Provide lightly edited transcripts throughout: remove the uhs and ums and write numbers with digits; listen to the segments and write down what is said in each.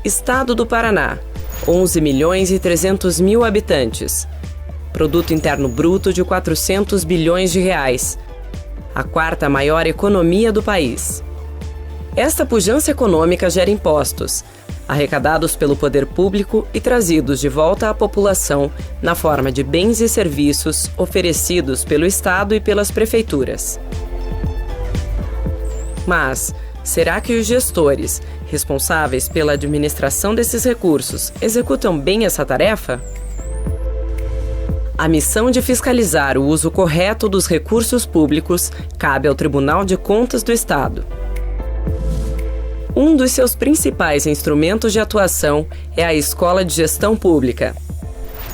Estado do Paraná, 11.300.000 habitantes. Produto Interno Bruto de 400 bilhões de reais. A quarta maior economia do país. Esta pujança econômica gera impostos, arrecadados pelo poder público e trazidos de volta à população na forma de bens e serviços oferecidos pelo Estado e pelas prefeituras. Mas, será que os gestores, responsáveis pela administração desses recursos, executam bem essa tarefa? A missão de fiscalizar o uso correto dos recursos públicos cabe ao Tribunal de Contas do Estado. Um dos seus principais instrumentos de atuação é a Escola de Gestão Pública.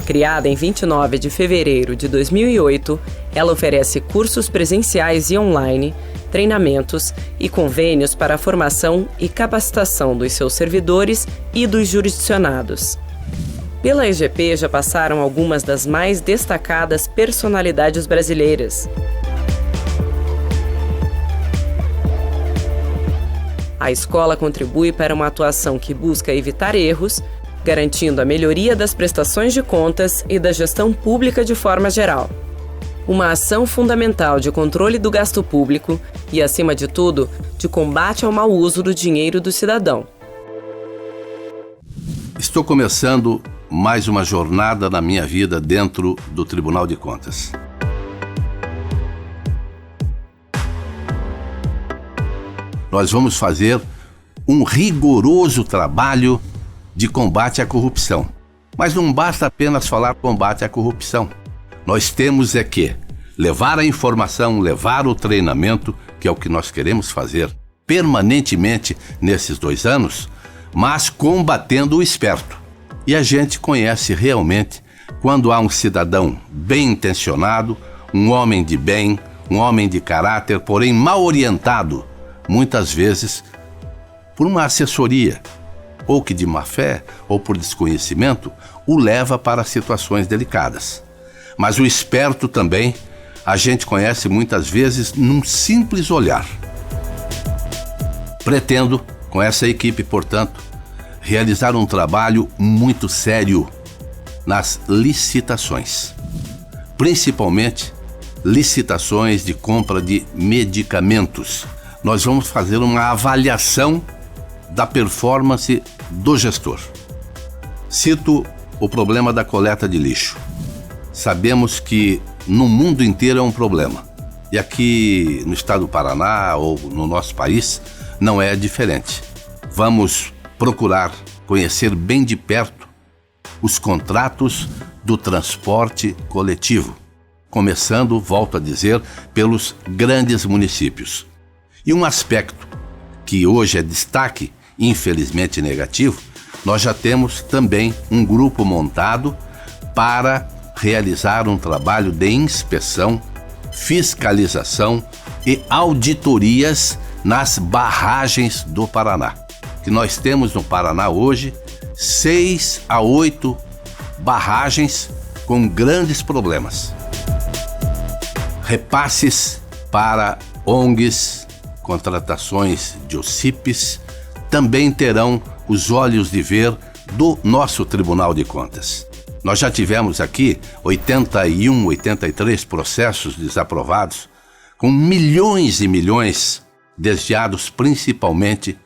Criada em 29 de fevereiro de 2008, ela oferece cursos presenciais e online, treinamentos e convênios para a formação e capacitação dos seus servidores e dos jurisdicionados. Pela EGP já passaram algumas das mais destacadas personalidades brasileiras. A escola contribui para uma atuação que busca evitar erros, garantindo a melhoria das prestações de contas e da gestão pública de forma geral. Uma ação fundamental de controle do gasto público e, acima de tudo, de combate ao mau uso do dinheiro do cidadão. Estou começando mais uma jornada na minha vida dentro do Tribunal de Contas. Nós vamos fazer um rigoroso trabalho de combate à corrupção. Mas não basta apenas falar combate à corrupção. Nós temos que levar a informação, levar o treinamento, que é o que nós queremos fazer permanentemente nesses 2 anos, mas combatendo o esperto. E a gente conhece realmente quando há um cidadão bem intencionado, um homem de bem, um homem de caráter, porém mal orientado, muitas vezes por uma assessoria, ou que de má fé, ou por desconhecimento, o leva para situações delicadas. Mas o esperto também, a gente conhece muitas vezes num simples olhar. Pretendo, com essa equipe, portanto, realizar um trabalho muito sério nas licitações. Principalmente, licitações de compra de medicamentos. Nós vamos fazer uma avaliação da performance do gestor. Cito o problema da coleta de lixo. Sabemos que no mundo inteiro é um problema. E aqui no estado do Paraná ou no nosso país não é diferente. Vamos procurar conhecer bem de perto os contratos do transporte coletivo, começando, volto a dizer, pelos grandes municípios. E um aspecto que hoje é destaque, infelizmente negativo, nós já temos também um grupo montado para realizar um trabalho de inspeção, fiscalização e auditorias nas barragens do Paraná. Que nós temos no Paraná hoje 6 a 8 barragens com grandes problemas. Repasses para ONGs, contratações de OCIPs, também terão os olhos de ver do nosso Tribunal de Contas. Nós já tivemos aqui 83 processos desaprovados, com milhões e milhões desviados principalmente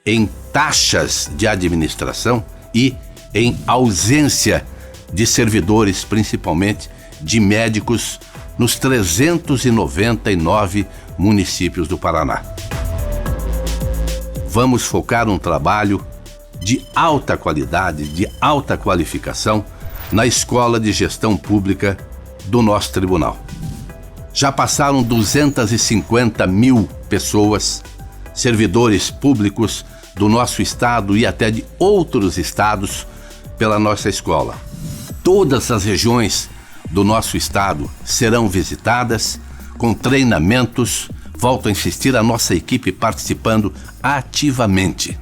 em taxas de administração e em ausência de servidores, principalmente de médicos, nos 399 municípios do Paraná. Vamos focar um trabalho de alta qualidade, de alta qualificação na Escola de Gestão Pública do nosso tribunal. Já passaram 250 mil pessoas, servidores públicos do nosso estado e até de outros estados pela nossa escola. Todas as regiões do nosso estado serão visitadas com treinamentos. Volto a insistir, a nossa equipe participando ativamente.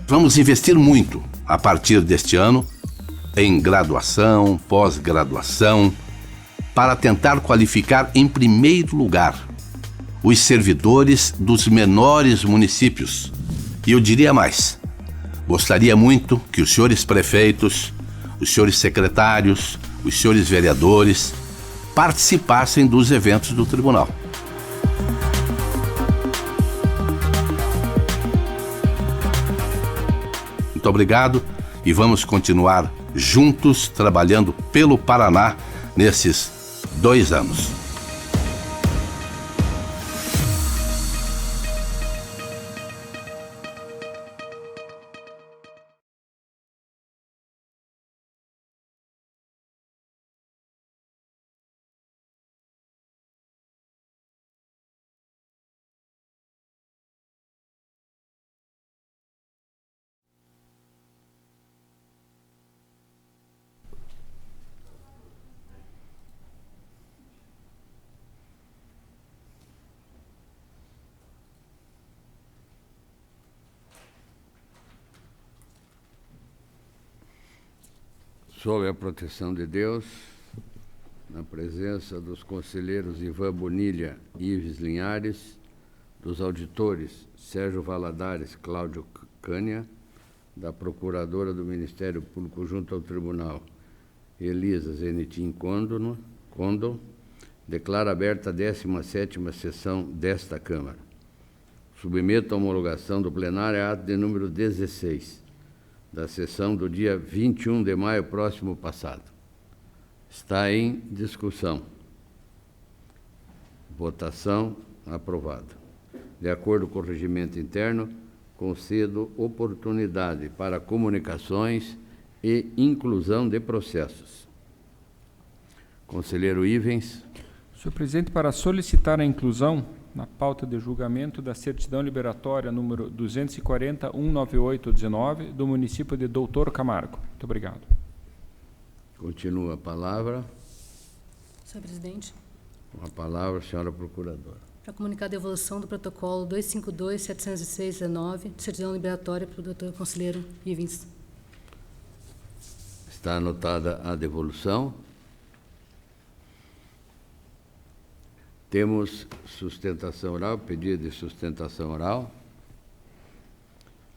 Vamos investir muito a partir deste ano em graduação, pós-graduação, para tentar qualificar em primeiro lugar os servidores dos menores municípios. E eu diria mais, Gostaria muito que os senhores prefeitos, os senhores secretários, os senhores vereadores participassem dos eventos do tribunal. Muito obrigado e vamos continuar juntos trabalhando pelo Paraná nesses 2 anos. Sob a proteção de Deus, na presença dos conselheiros Ivan Bonilha e Ives Linhares, dos auditores Sérgio Valadares, Cláudio Cânia, da procuradora do Ministério Público junto ao Tribunal, Elisa Zenitin Condon, declaro aberta a 17ª sessão desta Câmara. Submeto à homologação do plenário a ato de número 16, da sessão do dia 21 de maio próximo passado. Está em discussão. Votação aprovada. De acordo com o regimento interno, concedo oportunidade para comunicações e inclusão de processos. Conselheiro Ivens. Senhor presidente, para solicitar a inclusão na pauta de julgamento da certidão liberatória número 240-198-19 do município de Doutor Camargo. Muito obrigado. Continua a palavra. Senhor presidente. Com a palavra, senhora procuradora. Para comunicar a devolução do protocolo 252-706-19, certidão liberatória para o doutor conselheiro Ivens. Está anotada a devolução. Temos sustentação oral, pedido de sustentação oral,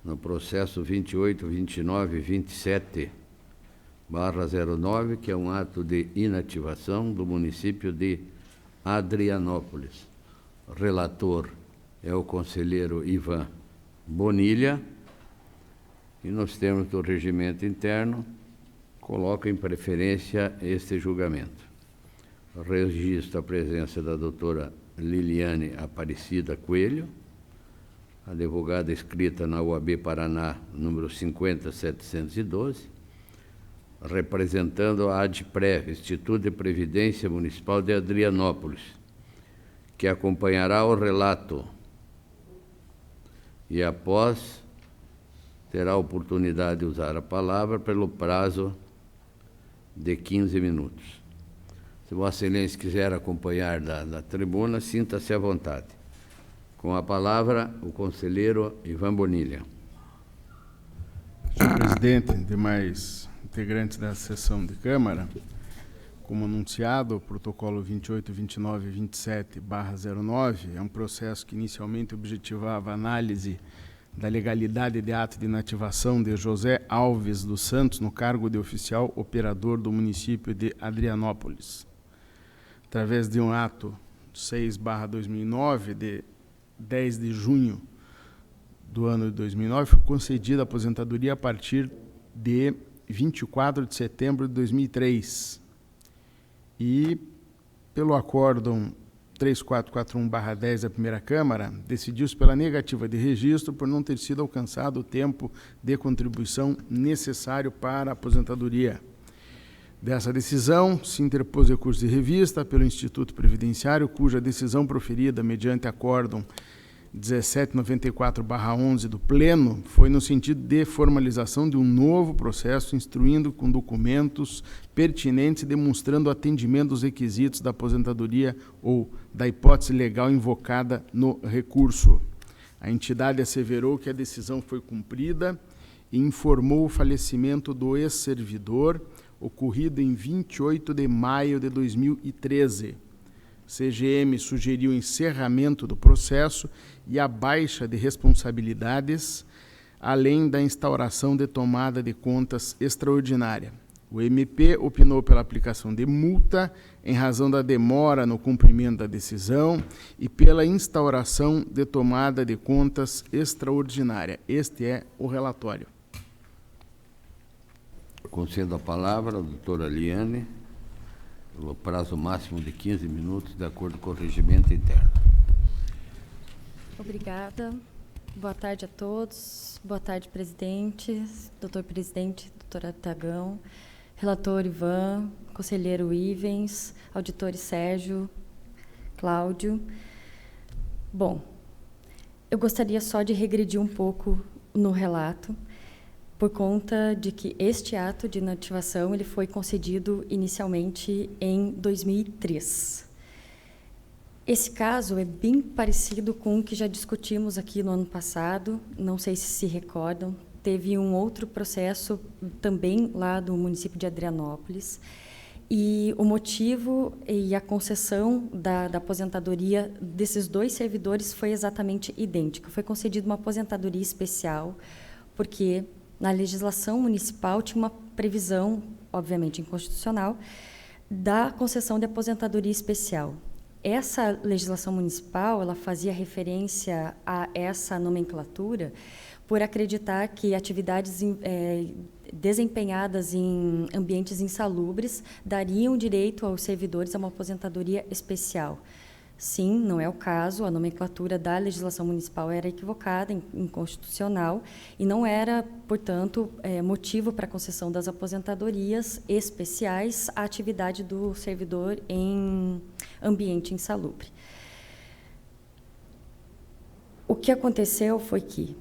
no processo 28, 29 e 27/09, que é um ato de inativação do município de Adrianópolis. Relator é o conselheiro Ivan Bonilha, e nos termos do regimento interno, coloca em preferência este julgamento. Registro a presença da doutora Liliane Aparecida Coelho, advogada escrita na UAB Paraná, número 50712, representando a ADPREV, Instituto de Previdência Municipal de Adrianópolis, que acompanhará o relato e, após, terá a oportunidade de usar a palavra pelo prazo de 15 minutos. Se Vossa Excelência quiser acompanhar da tribuna, sinta-se à vontade. Com a palavra, o conselheiro Ivan Bonilha. Senhor presidente, demais integrantes da sessão de Câmara, como anunciado, o protocolo 28, 29 e 27/09 é um processo que inicialmente objetivava a análise da legalidade de ato de inativação de José Alves dos Santos no cargo de oficial operador do município de Adrianópolis. Através de um ato 6/2009, de 10 de junho do ano de 2009, foi concedida a aposentadoria a partir de 24 de setembro de 2003. E, pelo acórdão 3441/10 da primeira Câmara, decidiu-se pela negativa de registro por não ter sido alcançado o tempo de contribuição necessário para a aposentadoria. Dessa decisão, se interpôs recurso de revista pelo Instituto Previdenciário, cuja decisão proferida mediante acórdão 1794/11 do Pleno foi no sentido de formalização de um novo processo, instruindo com documentos pertinentes e demonstrando o atendimento dos requisitos da aposentadoria ou da hipótese legal invocada no recurso. A entidade asseverou que a decisão foi cumprida e informou o falecimento do ex-servidor, ocorrido em 28 de maio de 2013. CGM sugeriu o encerramento do processo e a baixa de responsabilidades, além da instauração de tomada de contas extraordinária. O MP opinou pela aplicação de multa em razão da demora no cumprimento da decisão e pela instauração de tomada de contas extraordinária. Este é o relatório. Concedo a palavra à doutora Liane, pelo prazo máximo de 15 minutos, de acordo com o regimento interno. Obrigada. Boa tarde a todos. Boa tarde, presidente, doutor presidente, doutora Tagão, relator Ivan, conselheiro Ivens, auditores Sérgio, Cláudio. Bom, eu gostaria só de regredir um pouco no relato, por conta de que este ato de inativação ele foi concedido inicialmente em 2003. Esse caso é bem parecido com o que já discutimos aqui no ano passado, não sei se recordam, teve um outro processo também lá do município de Adrianópolis, e o motivo e a concessão da aposentadoria desses dois servidores foi exatamente idêntico. Foi concedida uma aposentadoria especial, porque na legislação municipal tinha uma previsão, obviamente inconstitucional, da concessão de aposentadoria especial. Essa legislação municipal, ela fazia referência a essa nomenclatura por acreditar que atividades desempenhadas em ambientes insalubres dariam direito aos servidores a uma aposentadoria especial. Sim, não é o caso, a nomenclatura da legislação municipal era equivocada, inconstitucional, e não era, portanto, motivo para a concessão das aposentadorias especiais à atividade do servidor em ambiente insalubre. O que aconteceu foi que,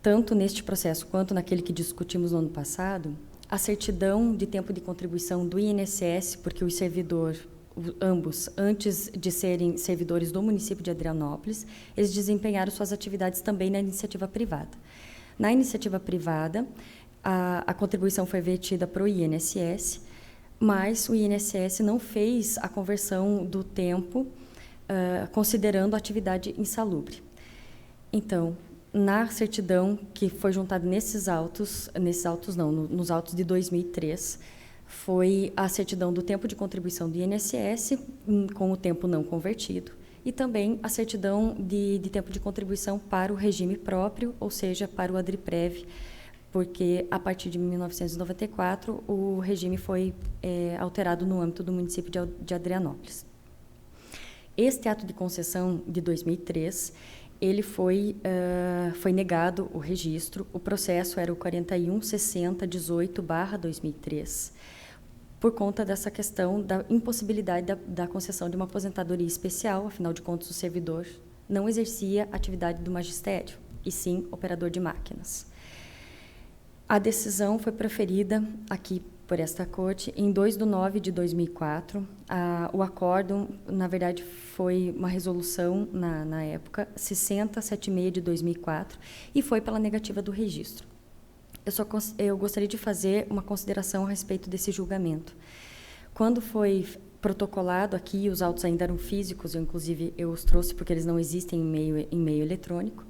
tanto neste processo quanto naquele que discutimos no ano passado, a certidão de tempo de contribuição do INSS, porque o servidor, ambos, antes de serem servidores do município de Adrianópolis, eles desempenharam suas atividades também na iniciativa privada. Na iniciativa privada, a contribuição foi vertida para o INSS, mas o INSS não fez a conversão do tempo considerando a atividade insalubre. Então, na certidão que foi juntada nos autos de 2003, foi a certidão do tempo de contribuição do INSS com o tempo não convertido e também a certidão de tempo de contribuição para o regime próprio, ou seja, para o ADRIPREV, porque a partir de 1994 o regime foi alterado no âmbito do município de Adrianópolis. Este ato de concessão de 2003, ele foi negado o registro, o processo era o 416018/2003, por conta dessa questão da impossibilidade da concessão de uma aposentadoria especial, afinal de contas o servidor não exercia atividade do magistério, e sim operador de máquinas. A decisão foi proferida aqui por esta Corte em 2/9/2004. O acórdão, na verdade, foi uma resolução, na época, 6076/2004, e foi pela negativa do registro. Eu gostaria de fazer uma consideração a respeito desse julgamento. Quando foi protocolado aqui, os autos ainda eram físicos, inclusive eu os trouxe porque eles não existem em meio eletrônico.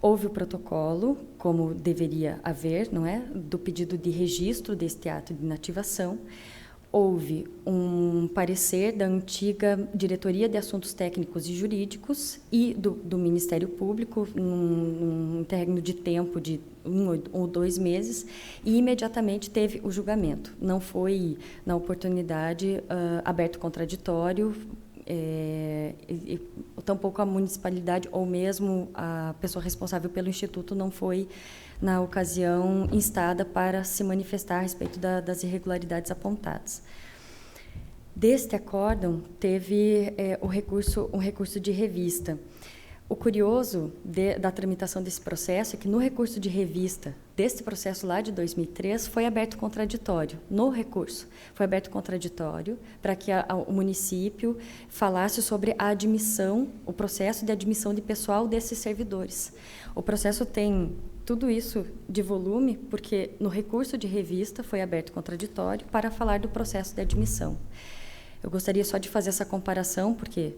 Houve o protocolo, como deveria haver, não é, do pedido de registro deste ato de inativação. Houve um parecer da antiga Diretoria de Assuntos Técnicos e Jurídicos e do Ministério Público, num término de tempo de 1 ou 2 meses, e imediatamente teve o julgamento. Não foi, na oportunidade, aberto contraditório, tampouco a municipalidade ou mesmo a pessoa responsável pelo Instituto não foi, na ocasião, instada para se manifestar a respeito das irregularidades apontadas. Deste acórdão, teve um recurso de revista. O curioso da tramitação desse processo é que no recurso de revista deste processo lá de 2003 foi aberto contraditório. No recurso foi aberto contraditório para que o município falasse sobre a admissão, o processo de admissão de pessoal desses servidores. O processo tem tudo isso de volume porque no recurso de revista foi aberto contraditório para falar do processo de admissão. Eu gostaria só de fazer essa comparação porque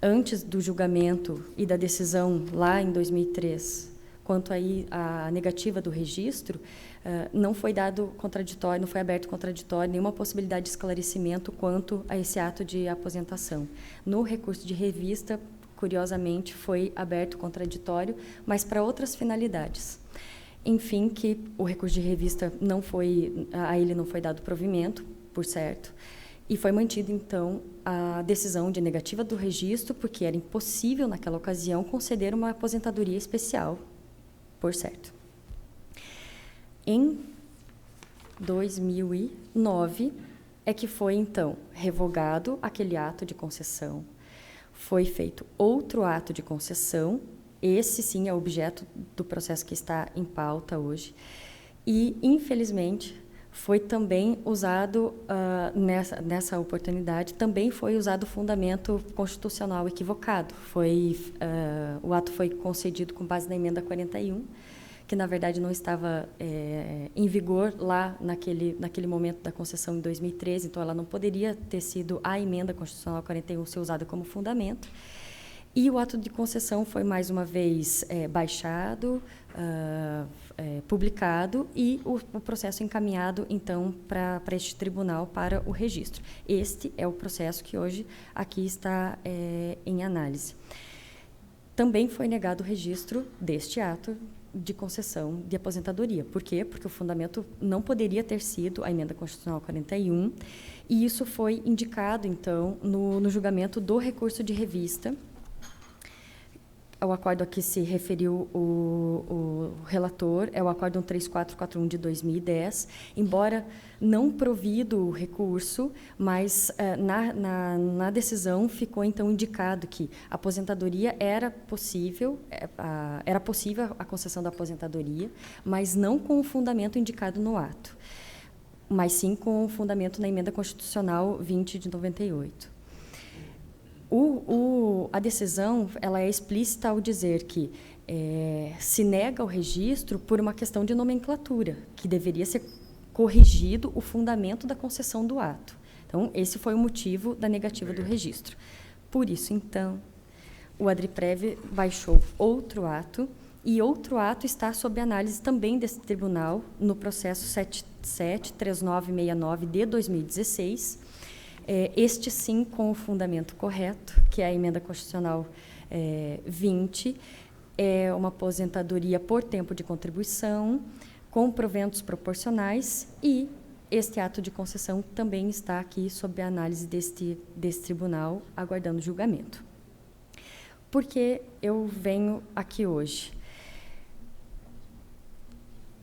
antes do julgamento e da decisão lá em 2003, quanto aí à negativa do registro, não foi dado contraditório, não foi aberto contraditório, nenhuma possibilidade de esclarecimento quanto a esse ato de aposentação. No recurso de revista, curiosamente, foi aberto contraditório, mas para outras finalidades. Enfim, que o recurso de revista a ele não foi dado provimento, por certo, e foi mantida, então, a decisão de negativa do registro, porque era impossível, naquela ocasião, conceder uma aposentadoria especial, por certo. Em 2009, é que foi, então, revogado aquele ato de concessão. Foi feito outro ato de concessão, esse, sim, é o objeto do processo que está em pauta hoje. E, infelizmente, foi também usado, nessa oportunidade, também foi usado o fundamento constitucional equivocado. O ato foi concedido com base na emenda 41, que, na verdade, não estava em vigor lá naquele momento da concessão em 2013, então ela não poderia ter sido a emenda constitucional 41 ser usada como fundamento. E o ato de concessão foi, mais uma vez, baixado, publicado e o processo encaminhado, então, para este tribunal para o registro. Este é o processo que hoje aqui está em análise. Também foi negado o registro deste ato de concessão de aposentadoria. Por quê? Porque o fundamento não poderia ter sido a emenda constitucional 41, e isso foi indicado, então, no julgamento do recurso de revista. O acordo a que se referiu o relator é o Acórdão 3441 de 2010, embora não provido o recurso, mas na decisão ficou, então, indicado que a aposentadoria era possível a concessão da aposentadoria, mas não com o fundamento indicado no ato, mas sim com o fundamento na Emenda Constitucional 20 de 98. A decisão ela é explícita ao dizer que se nega o registro por uma questão de nomenclatura, que deveria ser corrigido o fundamento da concessão do ato. Então, esse foi o motivo da negativa do registro. Por isso, então, o ADRIPREV baixou outro ato, e outro ato está sob análise também desse tribunal, no processo 773969 de 2016, este sim com o fundamento correto, que é a Emenda Constitucional 20, é uma aposentadoria por tempo de contribuição, com proventos proporcionais, e este ato de concessão também está aqui sob a análise desse tribunal, aguardando julgamento. Por que eu venho aqui hoje?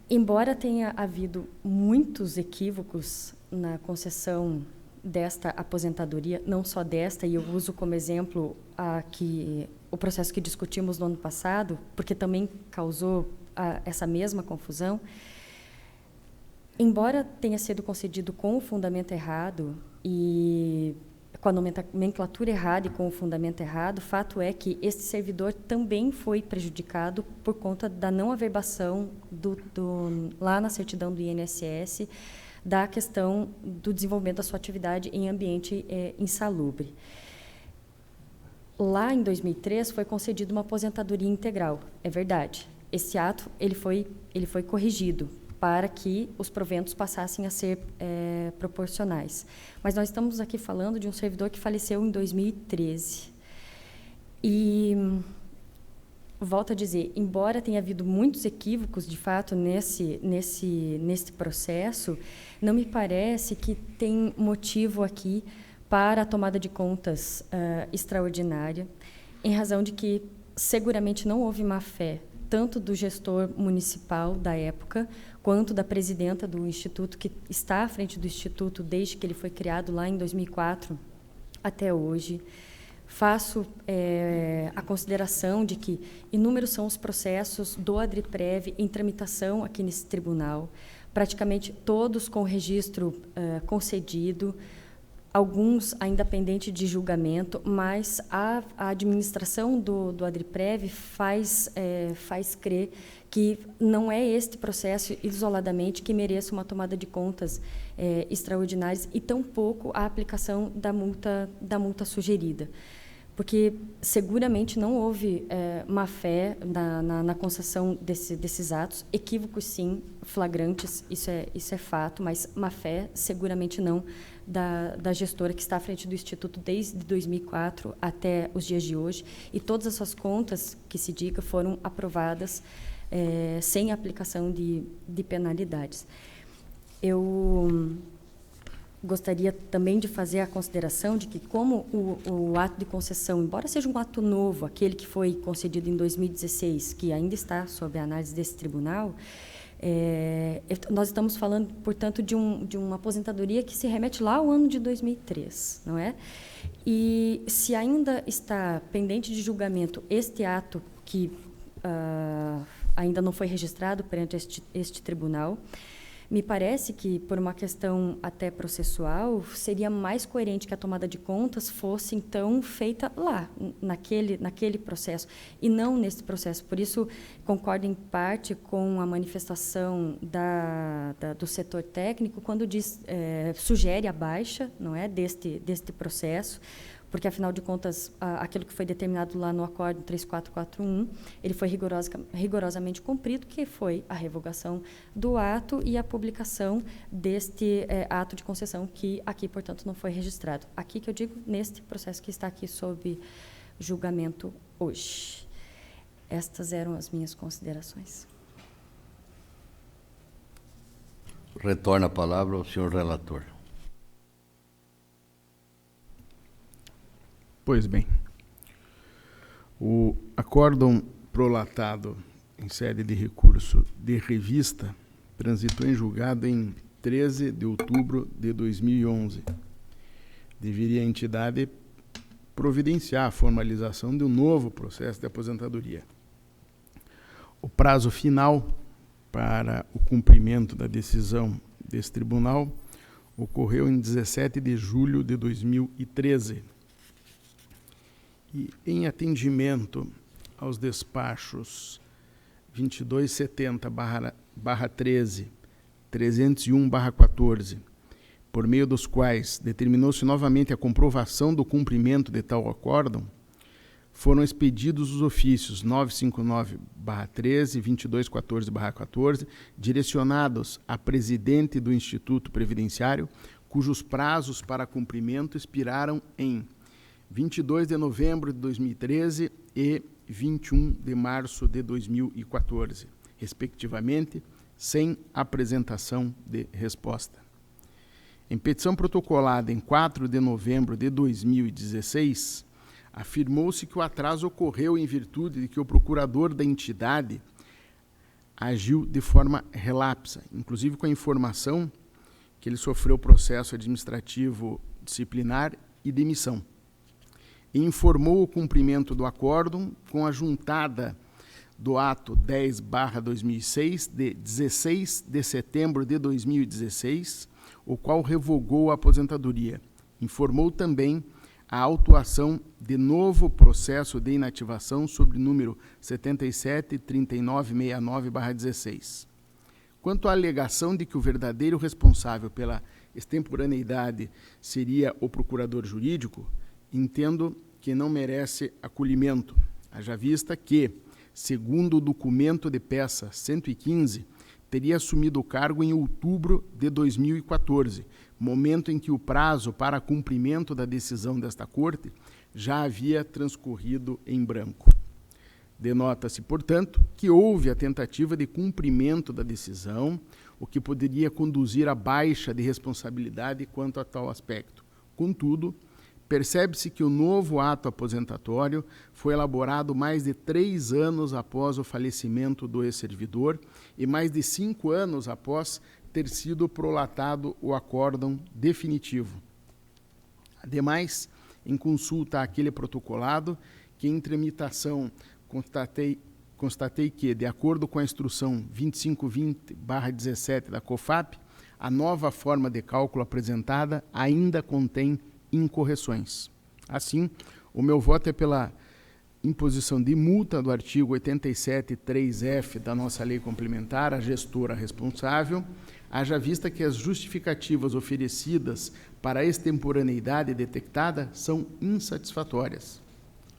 Embora tenha havido muitos equívocos na concessão desta aposentadoria, não só desta, e eu uso como exemplo o processo que discutimos no ano passado, porque também causou essa mesma confusão, embora tenha sido concedido com o fundamento errado e com a nomenclatura errada e com o fundamento errado, fato é que este servidor também foi prejudicado por conta da não averbação lá na certidão do INSS, da questão do desenvolvimento da sua atividade em ambiente insalubre. Lá em 2003 foi concedida uma aposentadoria integral, é verdade. Esse ato ele foi corrigido para que os proventos passassem a ser proporcionais. Mas nós estamos aqui falando de um servidor que faleceu em 2013. E volto a dizer, embora tenha havido muitos equívocos, de fato, nesse processo, não me parece que tem motivo aqui para a tomada de contas extraordinária, em razão de que seguramente não houve má-fé, tanto do gestor municipal da época, quanto da presidenta do Instituto, que está à frente do Instituto desde que ele foi criado lá em 2004 até hoje. Faço a consideração de que inúmeros são os processos do ADRIPREV em tramitação aqui nesse tribunal, praticamente todos com registro concedido, alguns ainda pendentes de julgamento, mas a administração do ADRIPREV faz crer que não é este processo isoladamente que mereça uma tomada de contas extraordinárias, e tampouco a aplicação da multa sugerida. porque seguramente não houve má-fé na concessão desses atos. Equívocos, sim, flagrantes, isso é fato, mas má-fé, seguramente não, da gestora que está à frente do Instituto desde 2004 até os dias de hoje. E todas as suas contas, que se diga, foram aprovadas sem aplicação de penalidades. Eu gostaria também de fazer a consideração de que, como o ato de concessão, embora seja um ato novo, aquele que foi concedido em 2016, que ainda está sob a análise desse tribunal, nós estamos falando, portanto, de uma aposentadoria que se remete lá ao ano de 2003, não é? E se ainda está pendente de julgamento este ato que ainda não foi registrado perante este tribunal, me parece que, por uma questão até processual, seria mais coerente que a tomada de contas fosse, então, feita lá, naquele processo, e não nesse processo. Por isso, concordo em parte com a manifestação do setor técnico, quando sugere a baixa, não é, deste processo, porque, afinal de contas, aquilo que foi determinado lá no Acórdão 3441, ele foi rigorosamente cumprido, que foi a revogação do ato e a publicação deste ato de concessão, que aqui, portanto, não foi registrado. Aqui que eu digo, neste processo que está aqui sob julgamento hoje. Estas eram as minhas considerações. Retorna a palavra ao senhor relator. Pois bem, o acórdão prolatado em sede de recurso de revista transitou em julgado em 13 de outubro de 2011. Deveria a entidade providenciar a formalização de um novo processo de aposentadoria. O prazo final para o cumprimento da decisão desse tribunal ocorreu em 17 de julho de 2013. E, em atendimento aos despachos 2270/13, 301/14, por meio dos quais determinou-se novamente a comprovação do cumprimento de tal acórdão, foram expedidos os ofícios 959/13 e 2214/14, direcionados a presidente do Instituto Previdenciário, cujos prazos para cumprimento expiraram em 22 de novembro de 2013 e 21 de março de 2014, respectivamente, sem apresentação de resposta. Em petição protocolada em 4 de novembro de 2016, afirmou-se que o atraso ocorreu em virtude de que o procurador da entidade agiu de forma relapsa, inclusive com a informação que ele sofreu processo administrativo disciplinar e demissão. E informou o cumprimento do acórdão com a juntada do ato 10/2006, de 16 de setembro de 2016, o qual revogou a aposentadoria. Informou também a autuação de novo processo de inativação sobre número 773969/16. Quanto à alegação de que o verdadeiro responsável pela extemporaneidade seria o procurador jurídico, entendo que não merece acolhimento, haja vista que, segundo o documento de peça 115, teria assumido o cargo em outubro de 2014, momento em que o prazo para cumprimento da decisão desta Corte já havia transcorrido em branco. Denota-se, portanto, que houve a tentativa de cumprimento da decisão, o que poderia conduzir à baixa de responsabilidade quanto a tal aspecto. Contudo, percebe-se que o novo ato aposentatório foi elaborado mais de 3 anos após o falecimento do ex-servidor e mais de 5 anos após ter sido prolatado o acórdão definitivo. Ademais, em consulta àquele protocolado, que em tramitação constatei que, de acordo com a instrução 2520/17 da COFAP, a nova forma de cálculo apresentada ainda contém incorreções. Assim, o meu voto é pela imposição de multa do artigo 87.3f da nossa lei complementar à gestora responsável, haja vista que as justificativas oferecidas para a extemporaneidade detectada são insatisfatórias.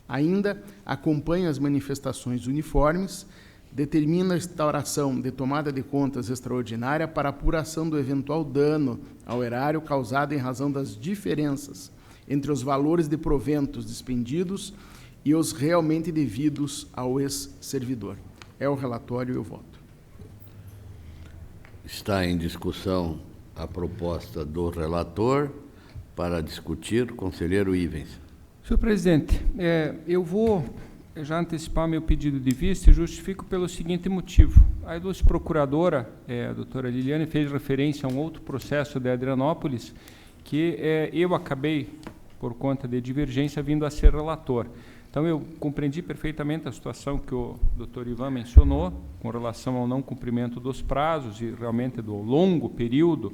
Ainda acompanha as manifestações uniformes, determina a instauração de tomada de contas extraordinária para apuração do eventual dano ao erário causado em razão das diferenças entre os valores de proventos despendidos e os realmente devidos ao ex-servidor. É o relatório e o voto. Está em discussão a proposta do relator para discutir. Conselheiro Ivens. Senhor presidente, eu vou já antecipar meu pedido de vista e justifico pelo seguinte motivo. A ilustre procuradora, a doutora Liliane, fez referência a um outro processo de Adrianópolis que eu acabei, por conta de divergência, vindo a ser relator. Então, eu compreendi perfeitamente a situação que o doutor Ivan mencionou, com relação ao não cumprimento dos prazos e realmente do longo período,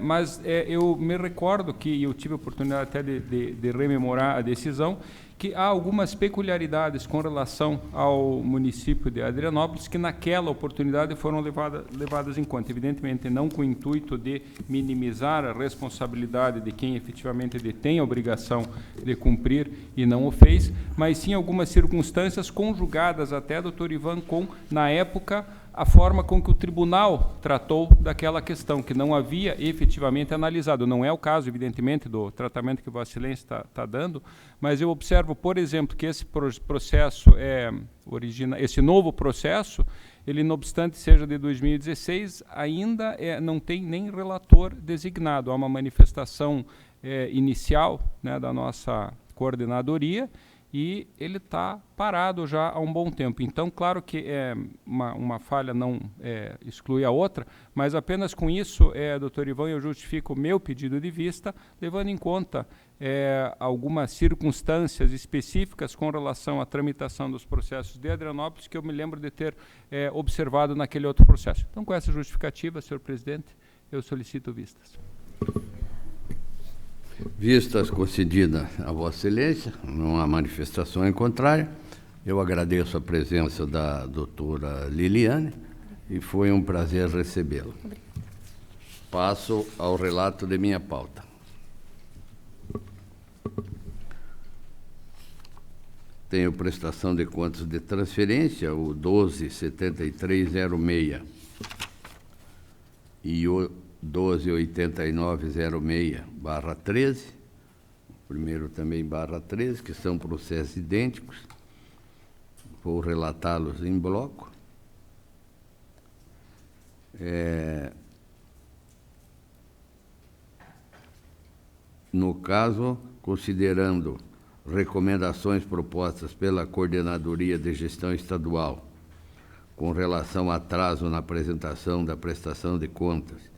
mas eu me recordo que eu tive a oportunidade até de rememorar a decisão, que há algumas peculiaridades com relação ao município de Adrianópolis que naquela oportunidade foram levadas em conta. Evidentemente, não com o intuito de minimizar a responsabilidade de quem efetivamente detém a obrigação de cumprir e não o fez, mas sim algumas circunstâncias conjugadas até, doutor Ivan, com, na época, a forma com que o tribunal tratou daquela questão, que não havia efetivamente analisado. Não é o caso, evidentemente, do tratamento que Vossa Excelência está dando, mas eu observo, por exemplo, que esse processo esse novo processo, ele, não obstante seja de 2016, ainda não tem nem relator designado. Há uma manifestação inicial, né, da nossa coordenadoria, e ele está parado já há um bom tempo. Então, claro que uma falha não exclui a outra, mas apenas com isso, doutor Ivan, eu justifico o meu pedido de vista, levando em conta algumas circunstâncias específicas com relação à tramitação dos processos de Adrianópolis, que eu me lembro de ter observado naquele outro processo. Então, com essa justificativa, senhor presidente, eu solicito vistas. Vistas concedidas a Vossa Excelência, não há manifestação em contrário. Eu agradeço a presença da doutora Liliane e foi um prazer recebê-la. Passo ao relato de minha pauta. Tenho prestação de contas de transferência, o 127306 e o 128906/13, primeiro também /13, que são processos idênticos. Vou relatá-los em bloco. No caso, considerando recomendações propostas pela Coordenadoria de Gestão Estadual com relação a atraso na apresentação da prestação de contas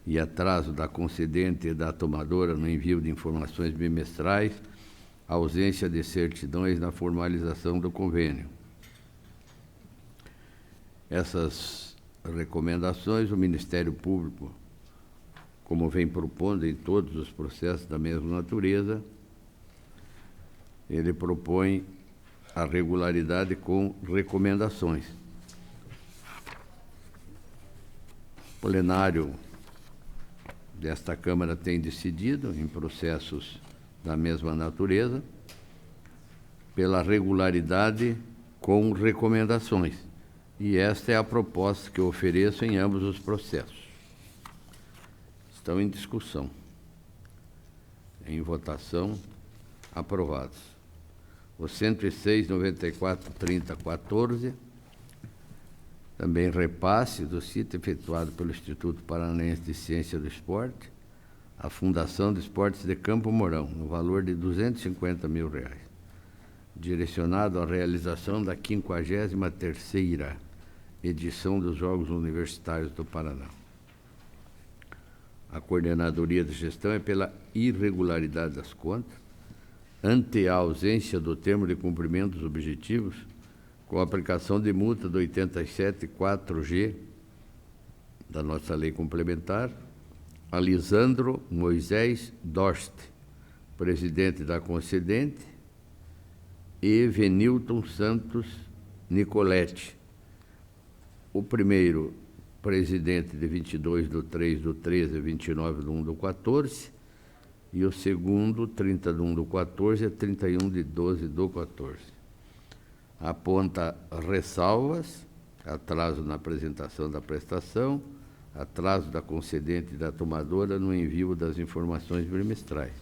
e atraso da concedente e da tomadora no envio de informações bimestrais, ausência de certidões na formalização do convênio. Essas recomendações, o Ministério Público, como vem propondo em todos os processos da mesma natureza, ele propõe a regularidade com recomendações. O plenário desta Câmara tem decidido, em processos da mesma natureza, pela regularidade com recomendações. E esta é a proposta que eu ofereço em ambos os processos. Estão em discussão. Em votação, aprovados. O 106, 94, 30, 14, também repasse do sítio efetuado pelo Instituto Paranaense de Ciência do Esporte, à Fundação de Esportes de Campo Mourão, no valor de R$250 mil, direcionado à realização da 53ª edição dos Jogos Universitários do Paraná. A Coordenadoria de Gestão é pela irregularidade das contas, ante a ausência do termo de cumprimento dos objetivos, com a aplicação de multa do 87.4G da nossa lei complementar, a Lisandro Moisés Dorst, presidente da concedente, e Venilton Santos Nicoletti, o primeiro presidente de 22/3/13 a 29/1/14, e o segundo, 30/1/14 a 31/12/14. Aponta ressalvas, atraso na apresentação da prestação, atraso da concedente e da tomadora no envio das informações bimestrais.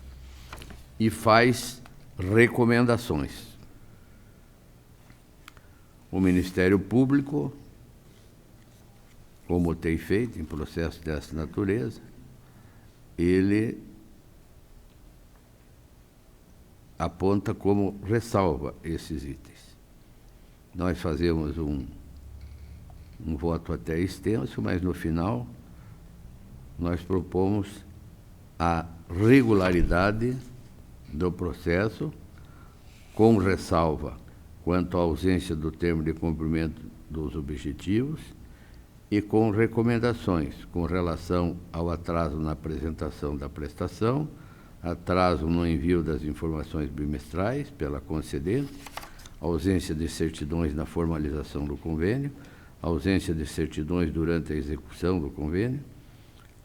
E faz recomendações. O Ministério Público, como tem feito em processo dessa natureza, ele aponta como ressalva esses itens. Nós fazemos um voto até extenso, mas no final nós propomos a regularidade do processo, com ressalva quanto à ausência do termo de cumprimento dos objetivos e com recomendações com relação ao atraso na apresentação da prestação, atraso no envio das informações bimestrais pela concedente, ausência de certidões na formalização do convênio, ausência de certidões durante a execução do convênio,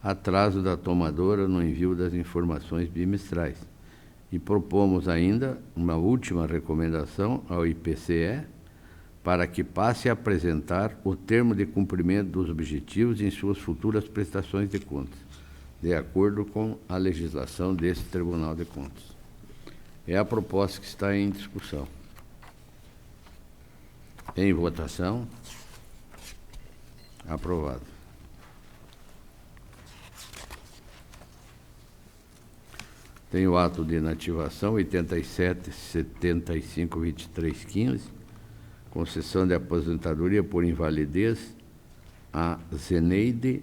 atraso da tomadora no envio das informações bimestrais. E propomos ainda uma última recomendação ao IPCE para que passe a apresentar o termo de cumprimento dos objetivos em suas futuras prestações de contas, de acordo com a legislação desse Tribunal de Contas. É a proposta que está em discussão. Em votação. Aprovado. Tem o ato de inativação 87.75.23.15, concessão de aposentadoria por invalidez a Zeneide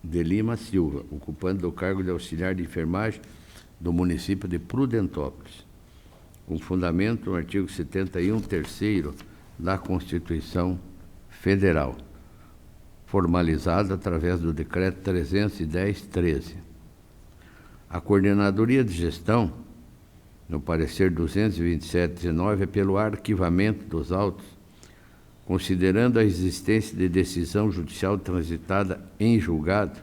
de Lima Silva, ocupante do cargo de auxiliar de enfermagem do município de Prudentópolis, com fundamento no artigo 71, terceiro da Constituição Federal, formalizado através do decreto 310/13. A Coordenadoria de Gestão, no parecer 227/19, é pelo arquivamento dos autos, considerando a existência de decisão judicial transitada em julgado,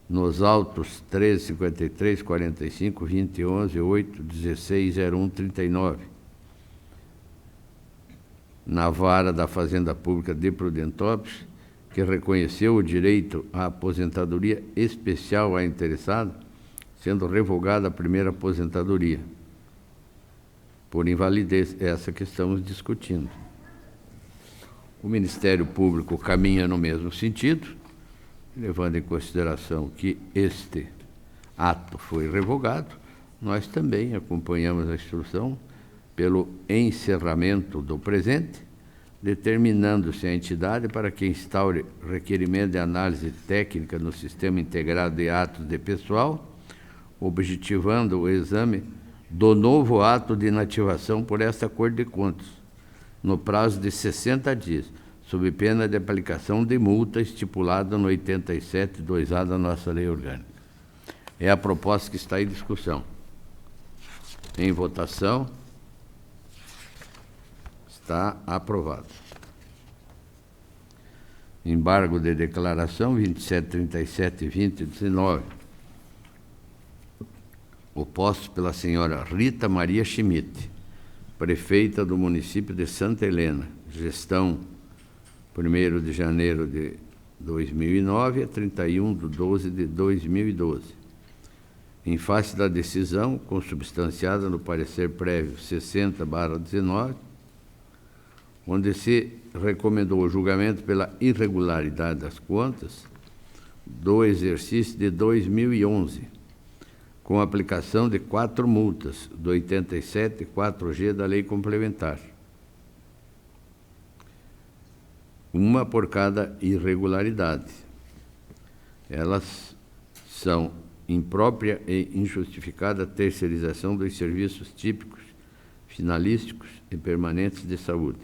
nos autos 1353, 45, 2011, 8, 16, 01, 39, na vara da Fazenda Pública de Prudentópolis, que reconheceu o direito à aposentadoria especial à interessada, sendo revogada a primeira aposentadoria por invalidez, essa que estamos discutindo. O Ministério Público caminha no mesmo sentido, levando em consideração que este ato foi revogado. Nós também acompanhamos a instrução pelo encerramento do presente, determinando-se a entidade para que instaure requerimento de análise técnica no Sistema Integrado de Atos de Pessoal, objetivando o exame do novo ato de inativação por esta Corte de Contas, no prazo de 60 dias, sob pena de aplicação de multa estipulada no 87(2)A da nossa Lei Orgânica. É a proposta que está em discussão. Em votação. Está aprovado. Embargo de declaração 2737/2019. Oposto pela senhora Rita Maria Schmidt, prefeita do município de Santa Helena, gestão 1º de janeiro de 2009 a 31/12/2012. Em face da decisão, consubstanciada no parecer prévio 60/19, onde se recomendou o julgamento pela irregularidade das contas do exercício de 2011, com aplicação de 4 multas do 87 4G da Lei Complementar, uma por cada irregularidade. Elas são imprópria e injustificada terceirização dos serviços típicos, finalísticos e permanentes de saúde.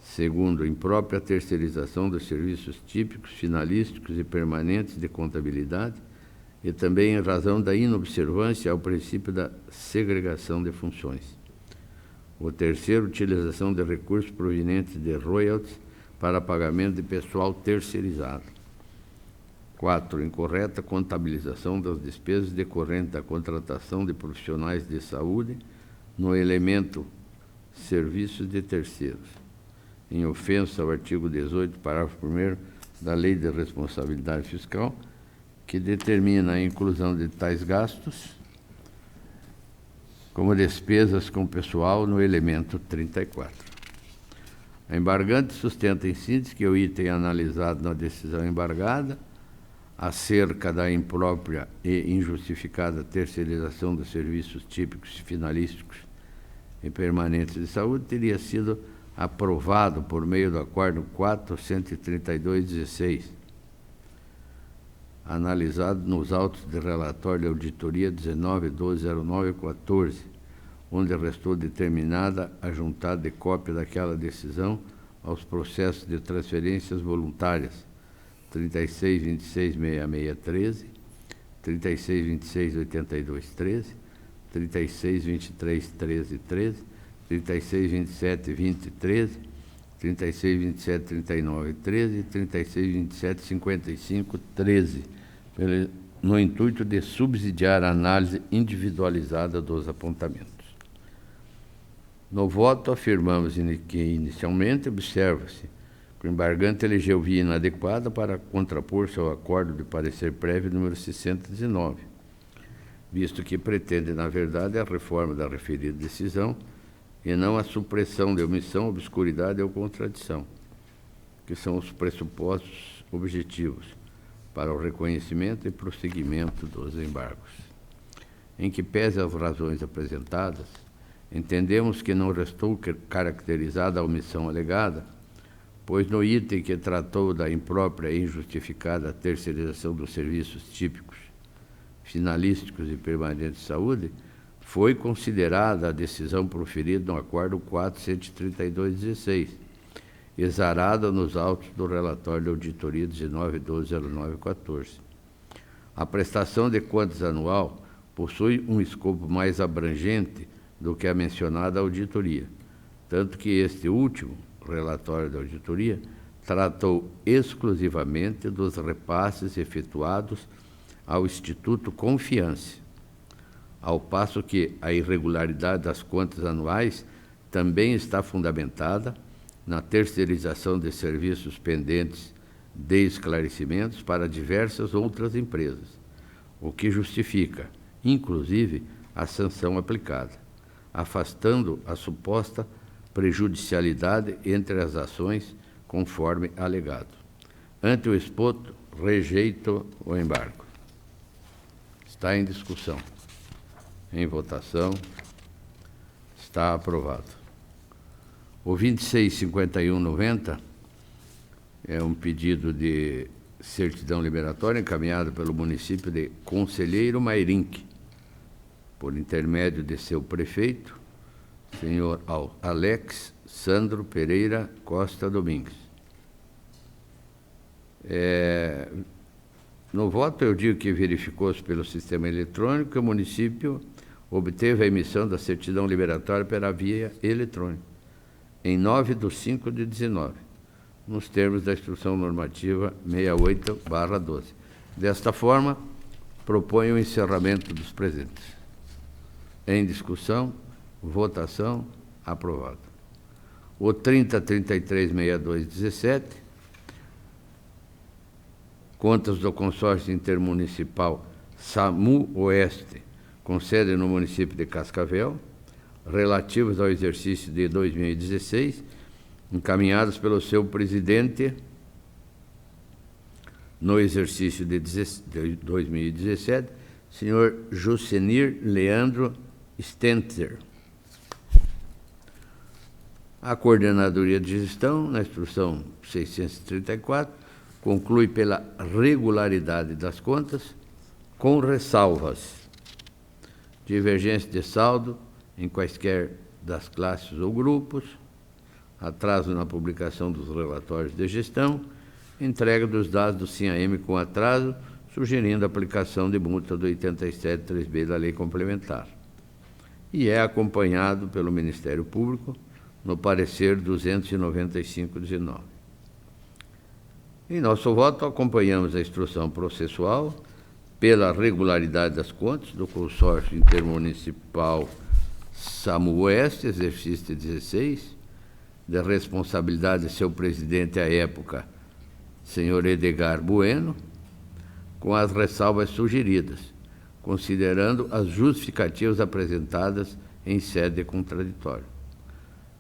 Segundo, imprópria terceirização dos serviços típicos, finalísticos e permanentes de contabilidade, e também em razão da inobservância ao princípio da segregação de funções. O terceiro, utilização de recursos provenientes de royalties para pagamento de pessoal terceirizado. 4. Incorreta contabilização das despesas decorrentes da contratação de profissionais de saúde no elemento serviços de terceiros, em ofensa ao artigo 18, parágrafo 1º da Lei de Responsabilidade Fiscal, que determina a inclusão de tais gastos como despesas com pessoal no elemento 34. A embargante sustenta em síntese que o item analisado na decisão embargada acerca da imprópria e injustificada terceirização dos serviços típicos, finalísticos e permanentes de saúde teria sido aprovado por meio do Acordo 4.132/16, analisado nos autos de relatório de auditoria 19.12.09.14, onde restou determinada a juntada de cópia daquela decisão aos processos de transferências voluntárias 36.26.66.13, 36.26.82.13, 36.23.13.13, 36.27.20.13, 36.27.39.13 e 36.27.55.13, no intuito de subsidiar a análise individualizada dos apontamentos. No voto, afirmamos que, inicialmente, observa-se que o embargante elegeu via inadequada para contrapor-se ao acordo de parecer prévio número 619, visto que pretende, na verdade, a reforma da referida decisão e não a supressão de omissão, obscuridade ou contradição, que são os pressupostos objetivos para o reconhecimento e prosseguimento dos embargos. Em que pese as razões apresentadas, entendemos que não restou caracterizada a omissão alegada, pois no item que tratou da imprópria e injustificada terceirização dos serviços típicos, finalísticos e permanentes de saúde, foi considerada a decisão proferida no Acordo 4.132/16, exarada nos autos do relatório de auditoria 19.12.09.14. A prestação de contas anual possui um escopo mais abrangente do que a mencionada auditoria, tanto que este último relatório da auditoria tratou exclusivamente dos repasses efetuados ao Instituto Confiança, ao passo que a irregularidade das contas anuais também está fundamentada na terceirização de serviços pendentes de esclarecimentos para diversas outras empresas, o que justifica, inclusive, a sanção aplicada, afastando a suposta prejudicialidade entre as ações, conforme alegado. Ante o exposto, rejeito o embargo. Está em discussão. Em votação. Está aprovado. O 265190 é um pedido de certidão liberatória encaminhado pelo município de Conselheiro Mairinque, por intermédio de seu prefeito, senhor Alex Sandro Pereira Costa Domingues. No voto, eu digo que verificou-se pelo sistema eletrônico que o município obteve a emissão da certidão liberatória pela via eletrônica, em 9/5/19, nos termos da Instrução Normativa 68/12. Desta forma, proponho o encerramento dos presentes. Em discussão, votação, aprovado. O 30.33.62.17, contas do consórcio intermunicipal SAMU Oeste, com sede no município de Cascavel, relativos ao exercício de 2016, encaminhados pelo seu presidente no exercício de 2017, senhor Jusenir Leandro Stentzer. A Coordenadoria de Gestão, na Instrução 634, conclui pela regularidade das contas, com ressalvas: divergência de saldo em quaisquer das classes ou grupos, atraso na publicação dos relatórios de gestão, entrega dos dados do SINAM com atraso, sugerindo a aplicação de multa do 87.3b da Lei Complementar. E é acompanhado pelo Ministério Público no parecer 295/19. Em nosso voto, acompanhamos a instrução processual pela regularidade das contas do consórcio intermunicipal SAMU Oeste, exercício 16, de responsabilidade de seu presidente à época, senhor Edgar Bueno, com as ressalvas sugeridas, considerando as justificativas apresentadas em sede contraditória.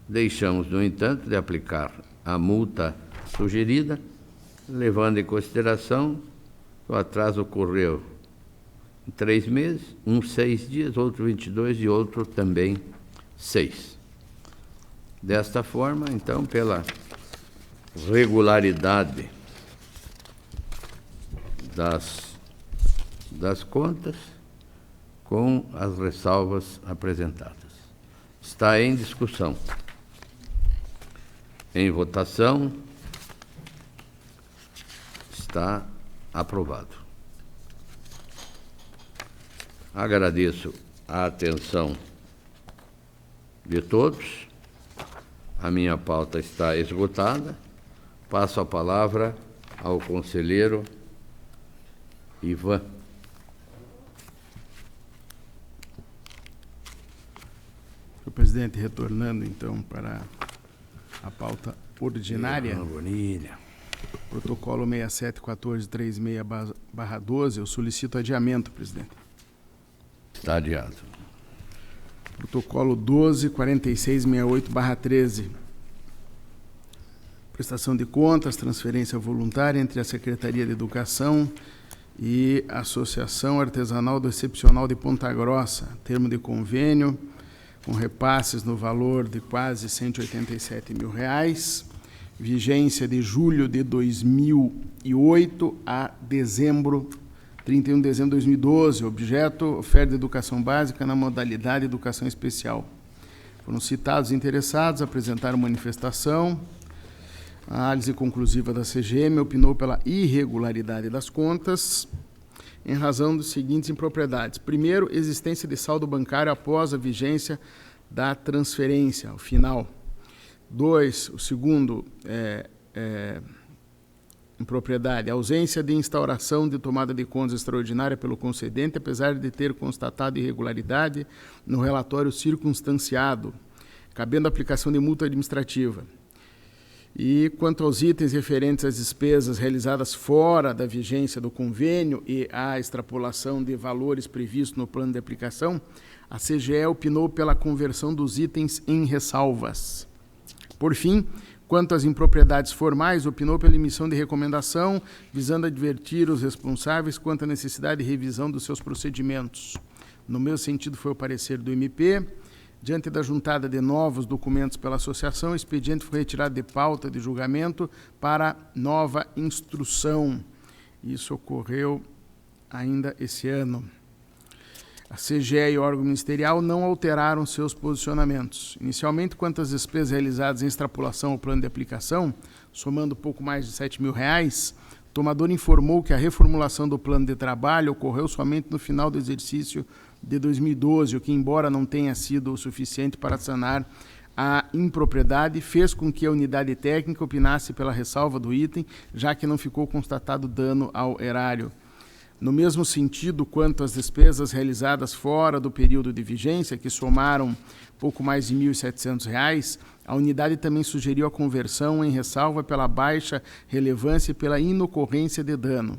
Deixamos, no entanto, de aplicar a multa sugerida, levando em consideração que o atraso ocorreu em 3 meses, um 6 dias, outro 22 e outro também 6. Desta forma, então, pela regularidade das contas, com as ressalvas apresentadas. Está em discussão. Em votação. Está aprovado. Agradeço a atenção de todos. A minha pauta está esgotada. Passo a palavra ao conselheiro Ivan. Senhor presidente, retornando então para a pauta ordinária. Bonilha. Protocolo 671436/12, eu solicito adiamento, presidente. Está adiado. Protocolo 124668/13. Prestação de contas, transferência voluntária entre a Secretaria de Educação e a Associação Artesanal do Excepcional de Ponta Grossa, termo de convênio, com repasses no valor de quase R$187 mil, vigência de julho de 2008 a 31 de dezembro de 2012, objeto, oferta de educação básica na modalidade educação especial. Foram citados interessados, apresentaram manifestação. A análise conclusiva da CGM opinou pela irregularidade das contas, em razão dos seguintes impropriedades. Primeiro, existência de saldo bancário após a vigência da transferência, ao final. 2, o segundo impropriedade, ausência de instauração de tomada de contas extraordinária pelo concedente, apesar de ter constatado irregularidade no relatório circunstanciado, cabendo a aplicação de multa administrativa. E quanto aos itens referentes às despesas realizadas fora da vigência do convênio e à extrapolação de valores previstos no plano de aplicação, a CGE opinou pela conversão dos itens em ressalvas. Por fim, quanto às impropriedades formais, opinou pela emissão de recomendação, visando advertir os responsáveis quanto à necessidade de revisão dos seus procedimentos. No meu sentido, foi o parecer do MP. Diante da juntada de novos documentos pela associação, o expediente foi retirado de pauta de julgamento para nova instrução. Isso ocorreu ainda esse ano. A CGE e o órgão ministerial não alteraram seus posicionamentos. Inicialmente, quanto às despesas realizadas em extrapolação ao plano de aplicação, somando pouco mais de R$7 mil, o tomador informou que a reformulação do plano de trabalho ocorreu somente no final do exercício de 2012, o que, embora não tenha sido o suficiente para sanar a impropriedade, fez com que a unidade técnica opinasse pela ressalva do item, já que não ficou constatado dano ao erário. No mesmo sentido, quanto às despesas realizadas fora do período de vigência, que somaram pouco mais de R$ 1.700, a unidade também sugeriu a conversão em ressalva pela baixa relevância e pela inocorrência de dano.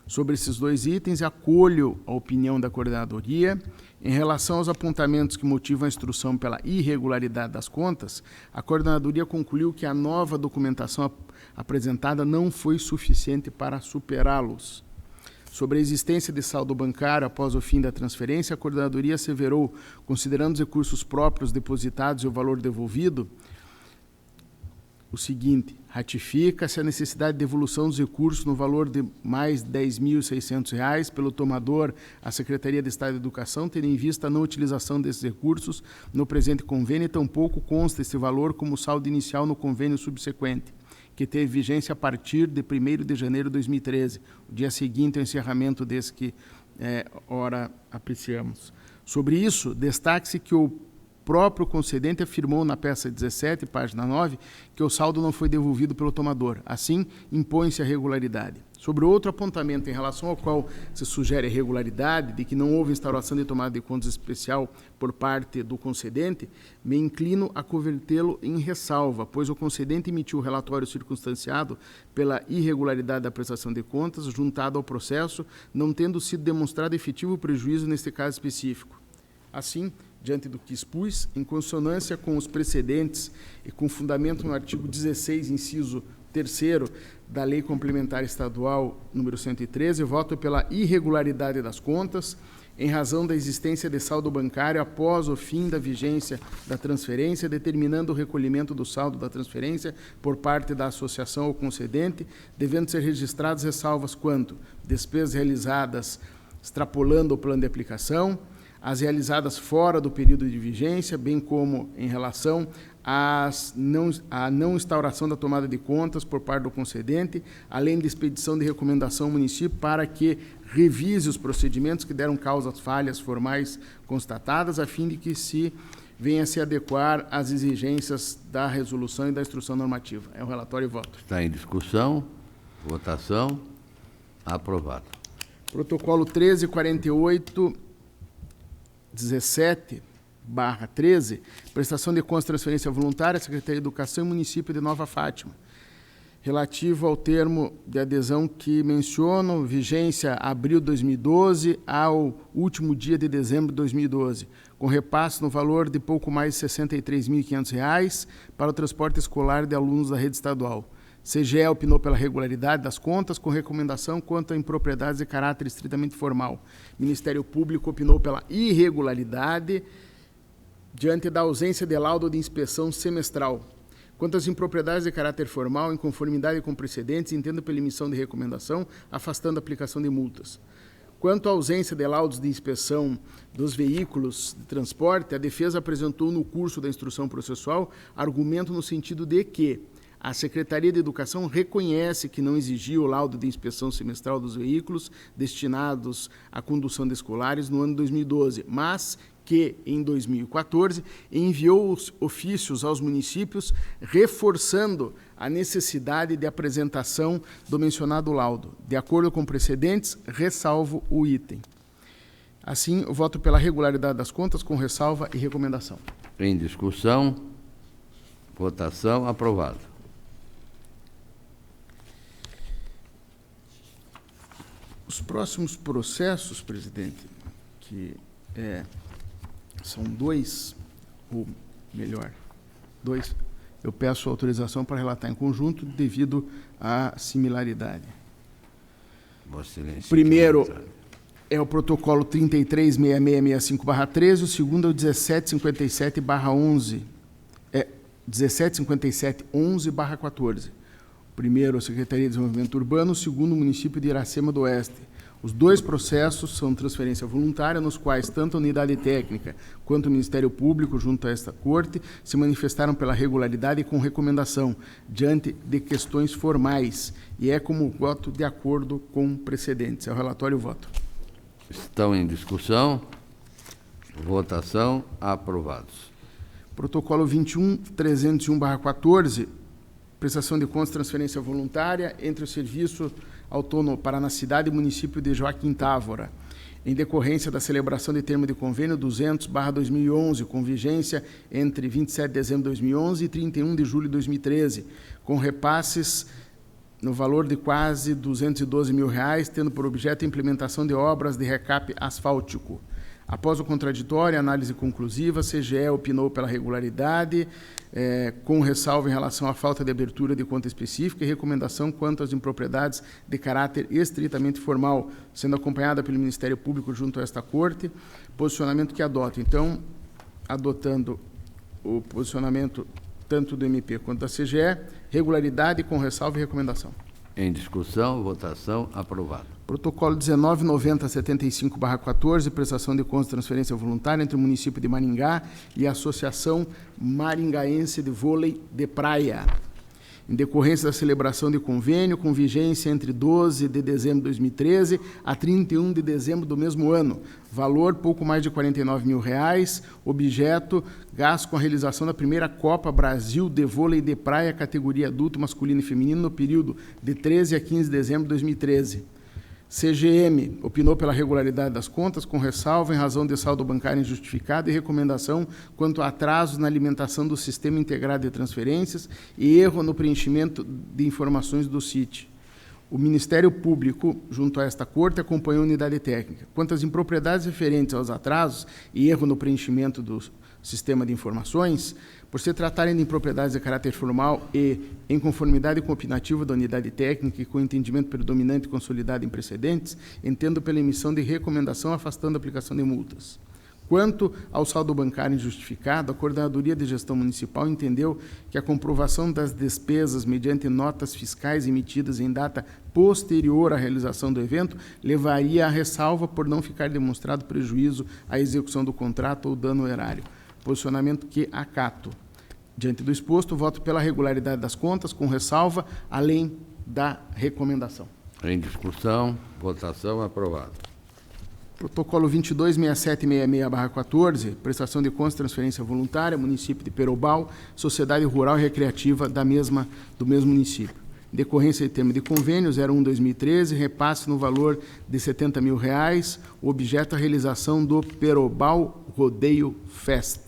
Sobre esses dois itens, acolho a opinião da coordenadoria. Em relação aos apontamentos que motivam a instrução pela irregularidade das contas, a coordenadoria concluiu que a nova documentação apresentada não foi suficiente para superá-los. Sobre a existência de saldo bancário após o fim da transferência, a coordenadoria asseverou, considerando os recursos próprios depositados e o valor devolvido, o seguinte: ratifica-se a necessidade de devolução dos recursos no valor de mais R$ 10.600 pelo tomador à Secretaria de Estado de Educação, tendo em vista a não utilização desses recursos no presente convênio, e tampouco consta esse valor como saldo inicial no convênio subsequente, que teve vigência a partir de 1º de janeiro de 2013, o dia seguinte ao encerramento desse que ora apreciamos. Sobre isso, destaque-se que o próprio concedente afirmou na peça 17, página 9, que o saldo não foi devolvido pelo tomador. Assim, impõe-se a regularidade. Sobre outro apontamento em relação ao qual se sugere a irregularidade, de que não houve instauração de tomada de contas especial por parte do concedente, me inclino a convertê-lo em ressalva, pois o concedente emitiu o relatório circunstanciado pela irregularidade da prestação de contas, juntado ao processo, não tendo sido demonstrado efetivo prejuízo neste caso específico. Assim, diante do que expus, em consonância com os precedentes e com fundamento no artigo 16, inciso 3º da Lei Complementar Estadual número 113, voto pela irregularidade das contas, em razão da existência de saldo bancário após o fim da vigência da transferência, determinando o recolhimento do saldo da transferência por parte da associação ou concedente, devendo ser registradas ressalvas quanto despesas realizadas extrapolando o plano de aplicação, as realizadas fora do período de vigência, bem como em relação à não instauração da tomada de contas por parte do concedente, além de expedição de recomendação ao município para que revise os procedimentos que deram causa às falhas formais constatadas, a fim de que se venha a se adequar às exigências da resolução e da instrução normativa. É o relatório e voto. Está em discussão. Votação. Aprovado. Protocolo 1348-17/13, prestação de contas de transferência voluntária, Secretaria de Educação e Município de Nova Fátima. Relativo ao termo de adesão que menciono, vigência abril de 2012 ao último dia de dezembro de 2012, com repasse no valor de pouco mais de R$ 63.500 para o transporte escolar de alunos da rede estadual. CGE opinou pela regularidade das contas, com recomendação quanto a impropriedades de caráter estritamente formal. Ministério Público opinou pela irregularidade diante da ausência de laudo de inspeção semestral. Quanto às impropriedades de caráter formal, em conformidade com precedentes, entendo pela emissão de recomendação, afastando a aplicação de multas. Quanto à ausência de laudos de inspeção dos veículos de transporte, a defesa apresentou no curso da instrução processual argumento no sentido de que a Secretaria de Educação reconhece que não exigiu o laudo de inspeção semestral dos veículos destinados à condução de escolares no ano 2012, mas que, em 2014, enviou os ofícios aos municípios reforçando a necessidade de apresentação do mencionado laudo. De acordo com precedentes, ressalvo o item. Assim, eu voto pela regularidade das contas com ressalva e recomendação. Em discussão. Votação. Aprovado. Os próximos processos, presidente, que são dois, ou melhor, dois, eu peço autorização para relatar em conjunto devido à similaridade. O primeiro é o protocolo 336665/13, o segundo é o 1757/11, 175711/14. Primeiro, a Secretaria de Desenvolvimento Urbano, o segundo, o município de Iracema do Oeste. Os dois processos são transferência voluntária, nos quais tanto a unidade técnica quanto o Ministério Público, junto a esta Corte, se manifestaram pela regularidade e com recomendação, diante de questões formais, e é como voto de acordo com precedentes. É o relatório e o voto. Estão em discussão. Votação. Aprovados. Protocolo 21.301/14, prestação de contas, transferência voluntária entre o Serviço Autônomo Paranacidade e município de Joaquim Távora, em decorrência da celebração de termo de convênio 200/2011, com vigência entre 27 de dezembro de 2011 e 31 de julho de 2013, com repasses no valor de quase R$ 212 mil, tendo por objeto a implementação de obras de recap asfáltico. Após o contraditório, análise conclusiva, a CGE opinou pela regularidade, com ressalva em relação à falta de abertura de conta específica e recomendação quanto às impropriedades de caráter estritamente formal, sendo acompanhada pelo Ministério Público junto a esta Corte, posicionamento que adota. Então, adotando o posicionamento tanto do MP quanto da CGE, regularidade com ressalva e recomendação. Em discussão, votação. Aprovado. Protocolo 199075/14, prestação de contas de transferência voluntária entre o município de Maringá e a Associação Maringaense de Vôlei de Praia. em decorrência da celebração de convênio com vigência entre 12 de dezembro de 2013 a 31 de dezembro do mesmo ano. Valor pouco mais de R$ 49.000. Objeto, gasto com a realização da primeira Copa Brasil de Vôlei de Praia, categoria adulto, masculino e feminino, no período de 13 a 15 de dezembro de 2013. CGM opinou pela regularidade das contas, com ressalva em razão de saldo bancário injustificado e recomendação quanto a atrasos na alimentação do Sistema Integrado de Transferências e erro no preenchimento de informações do CIT. O Ministério Público, junto a esta Corte, acompanhou a unidade técnica. Quanto às impropriedades referentes aos atrasos e erro no preenchimento do sistema de informações, por se tratarem de impropriedades de caráter formal e em conformidade com o opinativo da unidade técnica e com o entendimento predominante e consolidado em precedentes, entendo pela emissão de recomendação afastando a aplicação de multas. Quanto ao saldo bancário injustificado, a Coordenadoria de Gestão Municipal entendeu que a comprovação das despesas mediante notas fiscais emitidas em data posterior à realização do evento levaria à ressalva por não ficar demonstrado prejuízo à execução do contrato ou dano erário. Posicionamento que acato. Diante do exposto, voto pela regularidade das contas, com ressalva, além da recomendação. Em discussão, votação, aprovado. Protocolo 226766/14, prestação de contas, transferência voluntária, município de Perobal, Sociedade Rural e Recreativa do mesmo município. Em decorrência de termo de convênio 01/2013, repasse no valor de R$ 70.000, o objeto a realização do Perobal Rodeio Fest.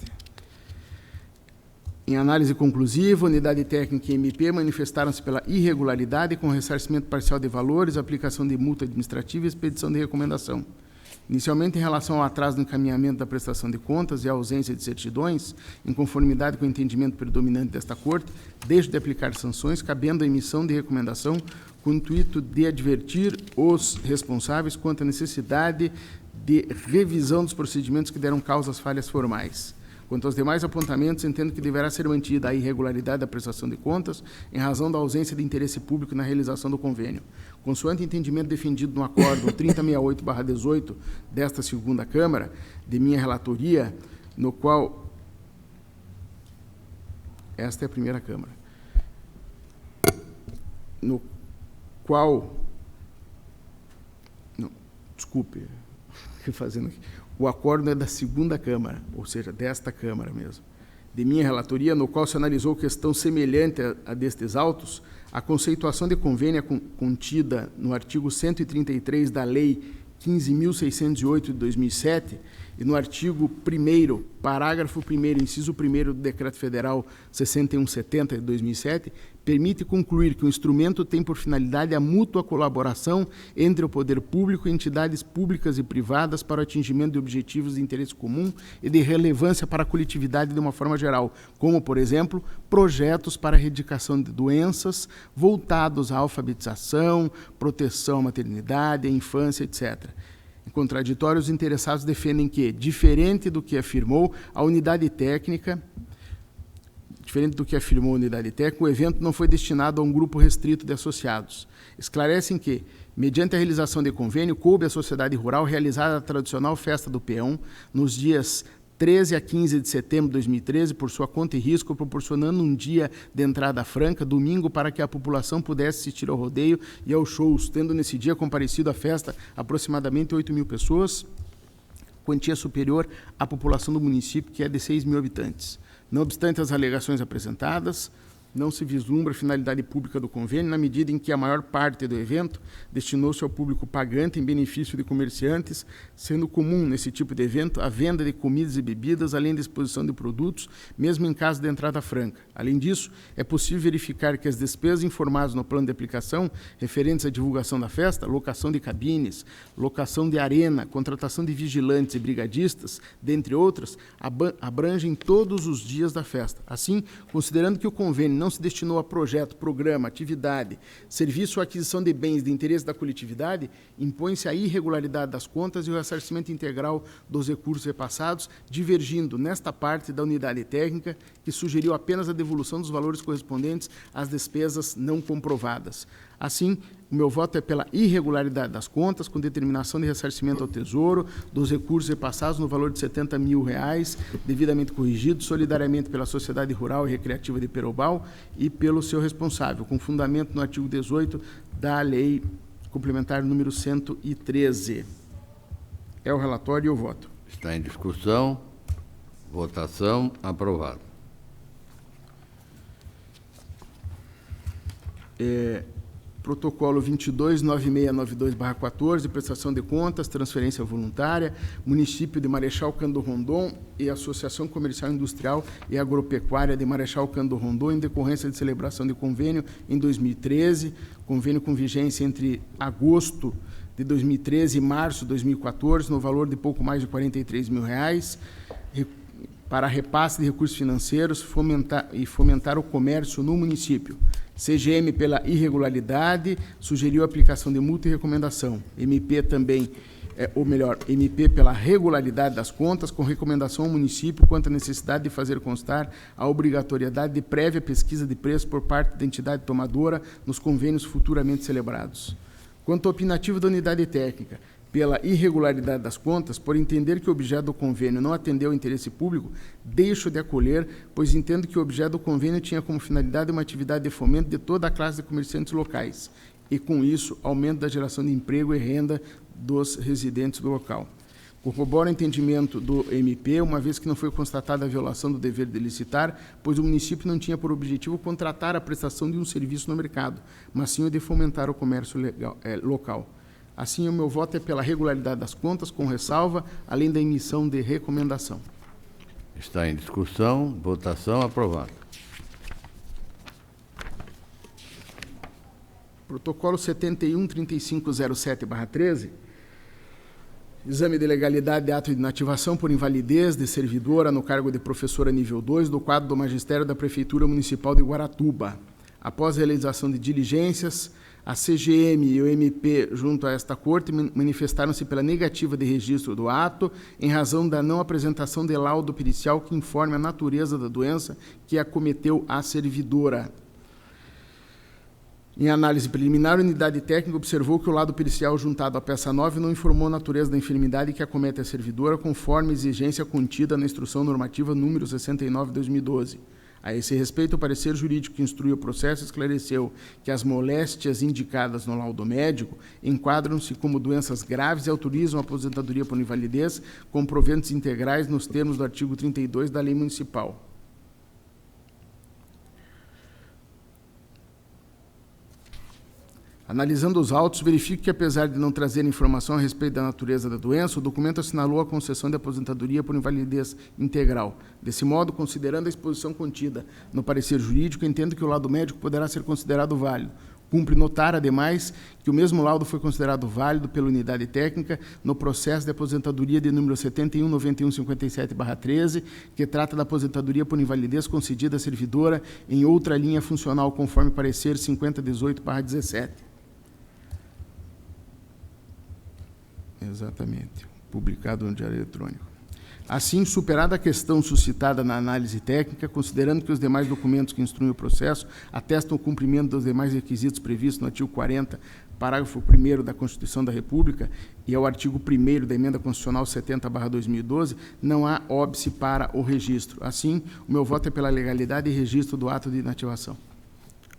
Em análise conclusiva, unidade técnica e MP manifestaram-se pela irregularidade com ressarcimento parcial de valores, aplicação de multa administrativa e expedição de recomendação. Inicialmente, em relação ao atraso no encaminhamento da prestação de contas e a ausência de certidões, em conformidade com o entendimento predominante desta Corte, deixo de aplicar sanções, cabendo a emissão de recomendação com o intuito de advertir os responsáveis quanto à necessidade de revisão dos procedimentos que deram causa às falhas formais. Quanto aos demais apontamentos, entendo que deverá ser mantida a irregularidade da prestação de contas em razão da ausência de interesse público na realização do convênio. Consoante entendimento defendido no Acórdão 3068/18 desta segunda Câmara, de minha relatoria, no qual... Esta é a primeira Câmara. No qual... Não, desculpe, refazendo aqui. O acordo é da segunda Câmara, ou seja, desta Câmara mesmo. De minha relatoria, no qual se analisou questão semelhante a destes autos, a conceituação de convênio contida no artigo 133 da Lei 15.608 de 2007 e no artigo 1º, parágrafo 1º, inciso 1º do Decreto Federal 6170 de 2007, permite concluir que o instrumento tem por finalidade a mútua colaboração entre o poder público e entidades públicas e privadas para o atingimento de objetivos de interesse comum e de relevância para a coletividade de uma forma geral, como, por exemplo, projetos para a erradicação de doenças voltados à alfabetização, proteção à maternidade, à infância, etc. Em contraditório, os interessados defendem que, diferente do que afirmou a unidade técnica, o evento não foi destinado a um grupo restrito de associados. Esclarecem que, mediante a realização de convênio, coube à sociedade rural realizar a tradicional festa do peão nos dias 13 a 15 de setembro de 2013, por sua conta e risco, proporcionando um dia de entrada franca, domingo, para que a população pudesse assistir ao rodeio e aos shows, tendo nesse dia comparecido à festa aproximadamente 8.000 pessoas, quantia superior à população do município, que é de 6.000 habitantes. Não obstante as alegações apresentadas, não se vislumbra a finalidade pública do convênio, na medida em que a maior parte do evento destinou-se ao público pagante em benefício de comerciantes, sendo comum nesse tipo de evento a venda de comidas e bebidas, além da exposição de produtos, mesmo em caso de entrada franca. Além disso, é possível verificar que as despesas informadas no plano de aplicação, referentes à divulgação da festa, locação de cabines, locação de arena, contratação de vigilantes e brigadistas, dentre outras, abrangem todos os dias da festa. Assim, considerando que o convênio não se destinou a projeto, programa, atividade, serviço ou aquisição de bens de interesse da coletividade, impõe-se a irregularidade das contas e o ressarcimento integral dos recursos repassados, divergindo nesta parte da unidade técnica, que sugeriu apenas a devolução dos valores correspondentes às despesas não comprovadas. Assim, O meu voto é pela irregularidade das contas, com determinação de ressarcimento ao Tesouro dos recursos repassados no valor de R$70 mil, devidamente corrigidos, solidariamente pela Sociedade Rural e Recreativa de Perobal e pelo seu responsável, com fundamento no artigo 18 da Lei Complementar número 113. É o relatório e o voto. Está em discussão. Votação. Aprovado. Protocolo 229692/14, prestação de contas, transferência voluntária, município de Marechal Cândido Rondon e Associação Comercial Industrial e Agropecuária de Marechal Cândido Rondon, em decorrência de celebração de convênio em 2013, convênio com vigência entre agosto de 2013 e março de 2014, no valor de pouco mais de R$43 mil, para repasse de recursos financeiros fomentar o comércio no município. CGM, pela irregularidade, sugeriu a aplicação de multa e recomendação. MP também, MP pela regularidade das contas, com recomendação ao município quanto à necessidade de fazer constar a obrigatoriedade de prévia pesquisa de preço por parte da entidade tomadora nos convênios futuramente celebrados. Quanto ao opinativo da unidade técnica, pela irregularidade das contas, por entender que o objeto do convênio não atendeu ao interesse público, deixo de acolher, pois entendo que o objeto do convênio tinha como finalidade uma atividade de fomento de toda a classe de comerciantes locais e, com isso, aumento da geração de emprego e renda dos residentes do local. Corroboro o entendimento do MP, uma vez que não foi constatada a violação do dever de licitar, pois o município não tinha por objetivo contratar a prestação de um serviço no mercado, mas sim o de fomentar o comércio local. Assim, o meu voto é pela regularidade das contas, com ressalva, além da emissão de recomendação. Está em discussão. Votação. Aprovado. Protocolo 71-3507/13. Exame de legalidade de ato de inativação por invalidez de servidora no cargo de professora nível 2 do quadro do Magistério da Prefeitura Municipal de Guaratuba. Após a realização de diligências, a CGM e o MP, junto a esta Corte, manifestaram-se pela negativa de registro do ato, em razão da não apresentação de laudo pericial que informe a natureza da doença que acometeu a servidora. Em análise preliminar, a unidade técnica observou que o laudo pericial juntado à peça 9 não informou a natureza da enfermidade que acomete a servidora, conforme a exigência contida na Instrução Normativa número 69/2012. A esse respeito, o parecer jurídico que instrui o processo esclareceu que as moléstias indicadas no laudo médico enquadram-se como doenças graves e autorizam a aposentadoria por invalidez com proventos integrais nos termos do artigo 32 da Lei Municipal. Analisando os autos, verifico que, apesar de não trazer informação a respeito da natureza da doença, o documento assinalou a concessão de aposentadoria por invalidez integral. Desse modo, considerando a exposição contida no parecer jurídico, entendo que o laudo médico poderá ser considerado válido. Cumpre notar, ademais, que o mesmo laudo foi considerado válido pela unidade técnica no processo de aposentadoria de número 71.9157/13, que trata da aposentadoria por invalidez concedida à servidora em outra linha funcional, conforme parecer 5018/17. Exatamente, publicado no Diário Eletrônico. Assim, superada a questão suscitada na análise técnica, considerando que os demais documentos que instruem o processo atestam o cumprimento dos demais requisitos previstos no artigo 40, parágrafo 1º da Constituição da República e ao artigo 1º da Emenda Constitucional 70/2012, não há óbice para o registro. Assim, o meu voto é pela legalidade e registro do ato de inativação.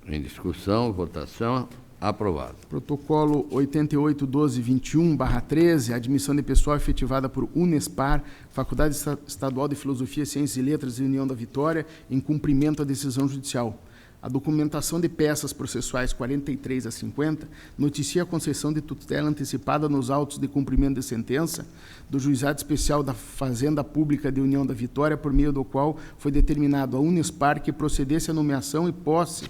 Em discussão. Votação. Aprovado. Protocolo 88.12.21/13, admissão de pessoal efetivada por Unespar, Faculdade Estadual de Filosofia, Ciências e Letras e União da Vitória, em cumprimento à decisão judicial. A documentação de peças processuais 43 a 50 noticia a concessão de tutela antecipada nos autos de cumprimento de sentença do Juizado Especial da Fazenda Pública de União da Vitória, por meio do qual foi determinado a Unespar que procedesse a nomeação e posse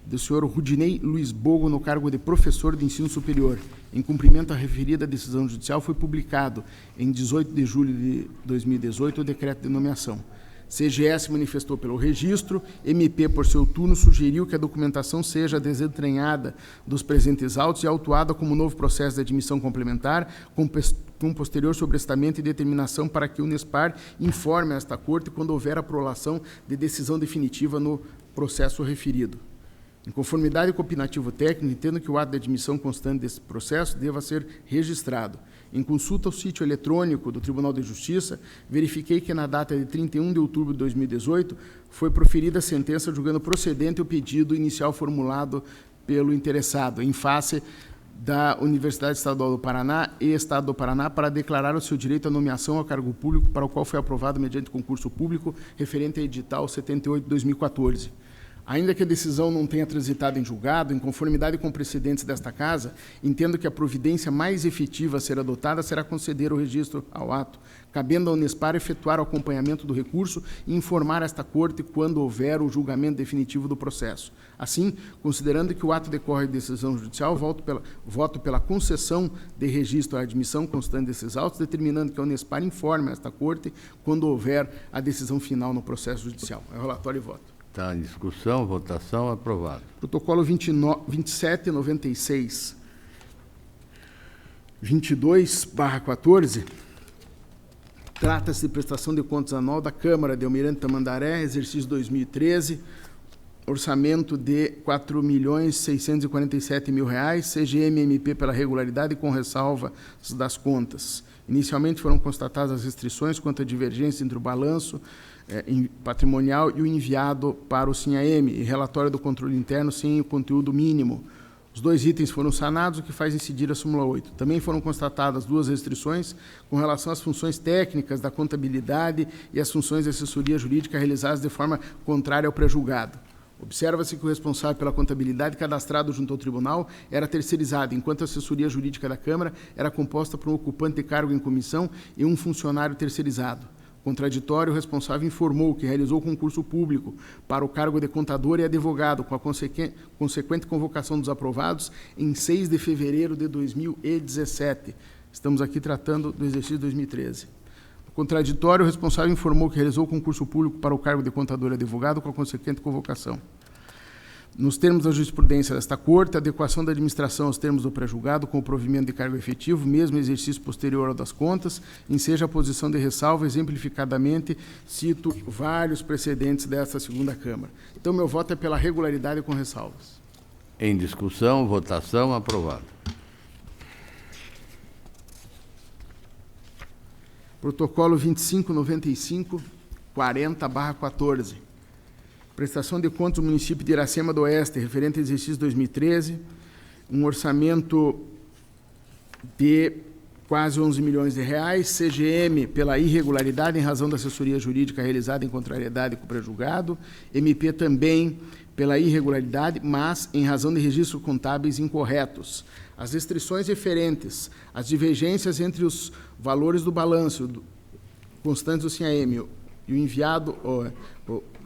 do senhor Rudinei Luiz Bogo no cargo de professor de ensino superior. Em cumprimento à referida decisão judicial, foi publicado em 18 de julho de 2018 o decreto de nomeação. CGS manifestou pelo registro, MP, por seu turno, sugeriu que a documentação seja desentranhada dos presentes autos e autuada como novo processo de admissão complementar, com posterior sobrestamento e determinação para que o Unespar informe a esta Corte quando houver a prolação de decisão definitiva no processo referido. Em conformidade com o opinativo técnico, entendo que o ato de admissão constante desse processo deva ser registrado. Em consulta ao sítio eletrônico do Tribunal de Justiça, verifiquei que na data de 31 de outubro de 2018 foi proferida a sentença julgando procedente o pedido inicial formulado pelo interessado, em face da Universidade Estadual do Paraná e Estado do Paraná, para declarar o seu direito à nomeação ao cargo público, para o qual foi aprovado mediante concurso público referente a edital 78 de 2014. Ainda que a decisão não tenha transitado em julgado, em conformidade com precedentes desta Casa, entendo que a providência mais efetiva a ser adotada será conceder o registro ao ato, cabendo à Unespar efetuar o acompanhamento do recurso e informar esta Corte quando houver o julgamento definitivo do processo. Assim, considerando que o ato decorre de decisão judicial, voto pela concessão de registro à admissão constante desses autos, determinando que a Unespar informe esta Corte quando houver a decisão final no processo judicial. É o relatório e voto. Está em discussão, votação, aprovado. Protocolo 2796, 22/14, trata-se de prestação de contas anual da Câmara de Almirante Tamandaré, exercício 2013, orçamento de R$ 4.647.000, CGM-MP pela regularidade com ressalva das contas. Inicialmente foram constatadas as restrições quanto à divergência entre o balanço patrimonial e o enviado para o SINAM, e relatório do controle interno sem o conteúdo mínimo. Os dois itens foram sanados, o que faz incidir a súmula 8. Também foram constatadas duas restrições com relação às funções técnicas da contabilidade e às funções de assessoria jurídica realizadas de forma contrária ao pré-julgado. Observa-se que o responsável pela contabilidade cadastrado junto ao tribunal era terceirizado, enquanto a assessoria jurídica da Câmara era composta por um ocupante de cargo em comissão e um funcionário terceirizado. Contraditório, o responsável informou que realizou concurso público para o cargo de contador e advogado, com a consequente convocação dos aprovados em 6 de fevereiro de 2017. Estamos aqui tratando do exercício 2013. Contraditório, o responsável informou que realizou concurso público para o cargo de contador e advogado, com a consequente convocação. Nos termos da jurisprudência desta Corte, a adequação da administração aos termos do pré-julgado com o provimento de cargo efetivo, mesmo exercício posterior ao das contas, enseja a posição de ressalva, exemplificadamente, cito vários precedentes desta segunda Câmara. Então, meu voto é pela regularidade com ressalvas. Em discussão, votação, aprovado. Protocolo 2595, 40/14. Prestação de contas do município de Iracema do Oeste, referente ao exercício 2013, um orçamento de quase 11 milhões de reais, CGM pela irregularidade em razão da assessoria jurídica realizada em contrariedade com o pré-julgado, MP também pela irregularidade, mas em razão de registros contábeis incorretos. As restrições referentes às divergências entre os valores do balanço constantes do SINAM e o enviado,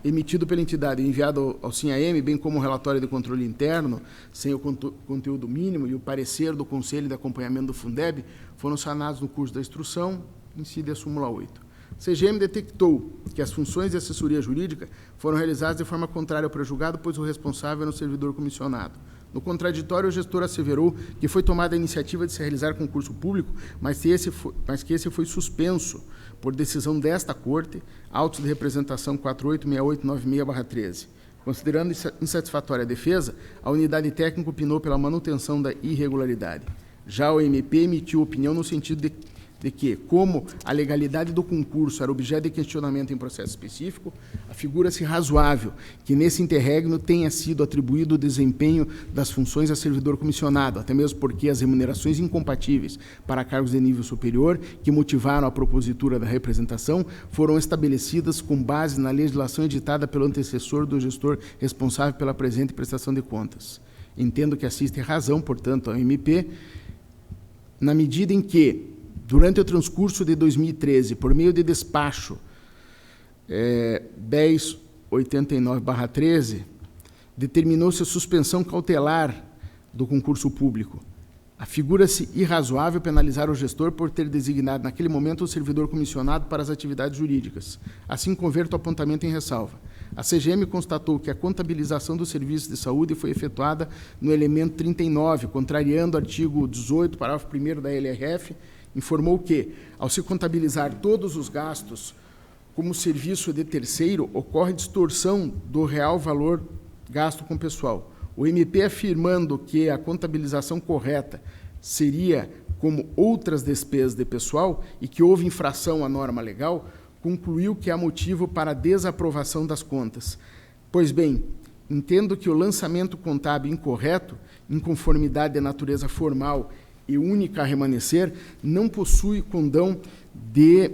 emitido pela entidade e enviado ao SINAM, bem como o relatório de controle interno, sem o conteúdo mínimo, e o parecer do Conselho de Acompanhamento do Fundeb, foram sanados no curso da instrução, incide a súmula 8. CGM detectou que as funções de assessoria jurídica foram realizadas de forma contrária ao pré-julgado, pois o responsável era um servidor comissionado. No contraditório, o gestor asseverou que foi tomada a iniciativa de se realizar concurso público, mas que esse foi suspenso por decisão desta Corte, autos de representação 486896/13. Considerando insatisfatória a defesa, a unidade técnica opinou pela manutenção da irregularidade. Já o MP emitiu opinião no sentido de que, como a legalidade do concurso era objeto de questionamento em processo específico, afigura-se razoável que nesse interregno tenha sido atribuído o desempenho das funções a servidor comissionado, até mesmo porque as remunerações incompatíveis para cargos de nível superior que motivaram a propositura da representação foram estabelecidas com base na legislação editada pelo antecessor do gestor responsável pela presente prestação de contas. Entendo que assiste razão, portanto, ao MP, na medida em que, durante o transcurso de 2013, por meio de despacho 1089/13, determinou-se a suspensão cautelar do concurso público. Afigura-se irrazoável penalizar o gestor por ter designado, naquele momento, o servidor comissionado para as atividades jurídicas. Assim, converto o apontamento em ressalva. A CGM constatou que a contabilização dos serviços de saúde foi efetuada no elemento 39, contrariando o artigo 18, parágrafo 1º da LRF, informou que, ao se contabilizar todos os gastos como serviço de terceiro, ocorre distorção do real valor gasto com pessoal. o MP, afirmando que a contabilização correta seria como outras despesas de pessoal e que houve infração à norma legal, concluiu que há motivo para a desaprovação das contas. Pois bem, entendo que o lançamento contábil incorreto, em conformidade de natureza formal e única a remanescer, não possui condão de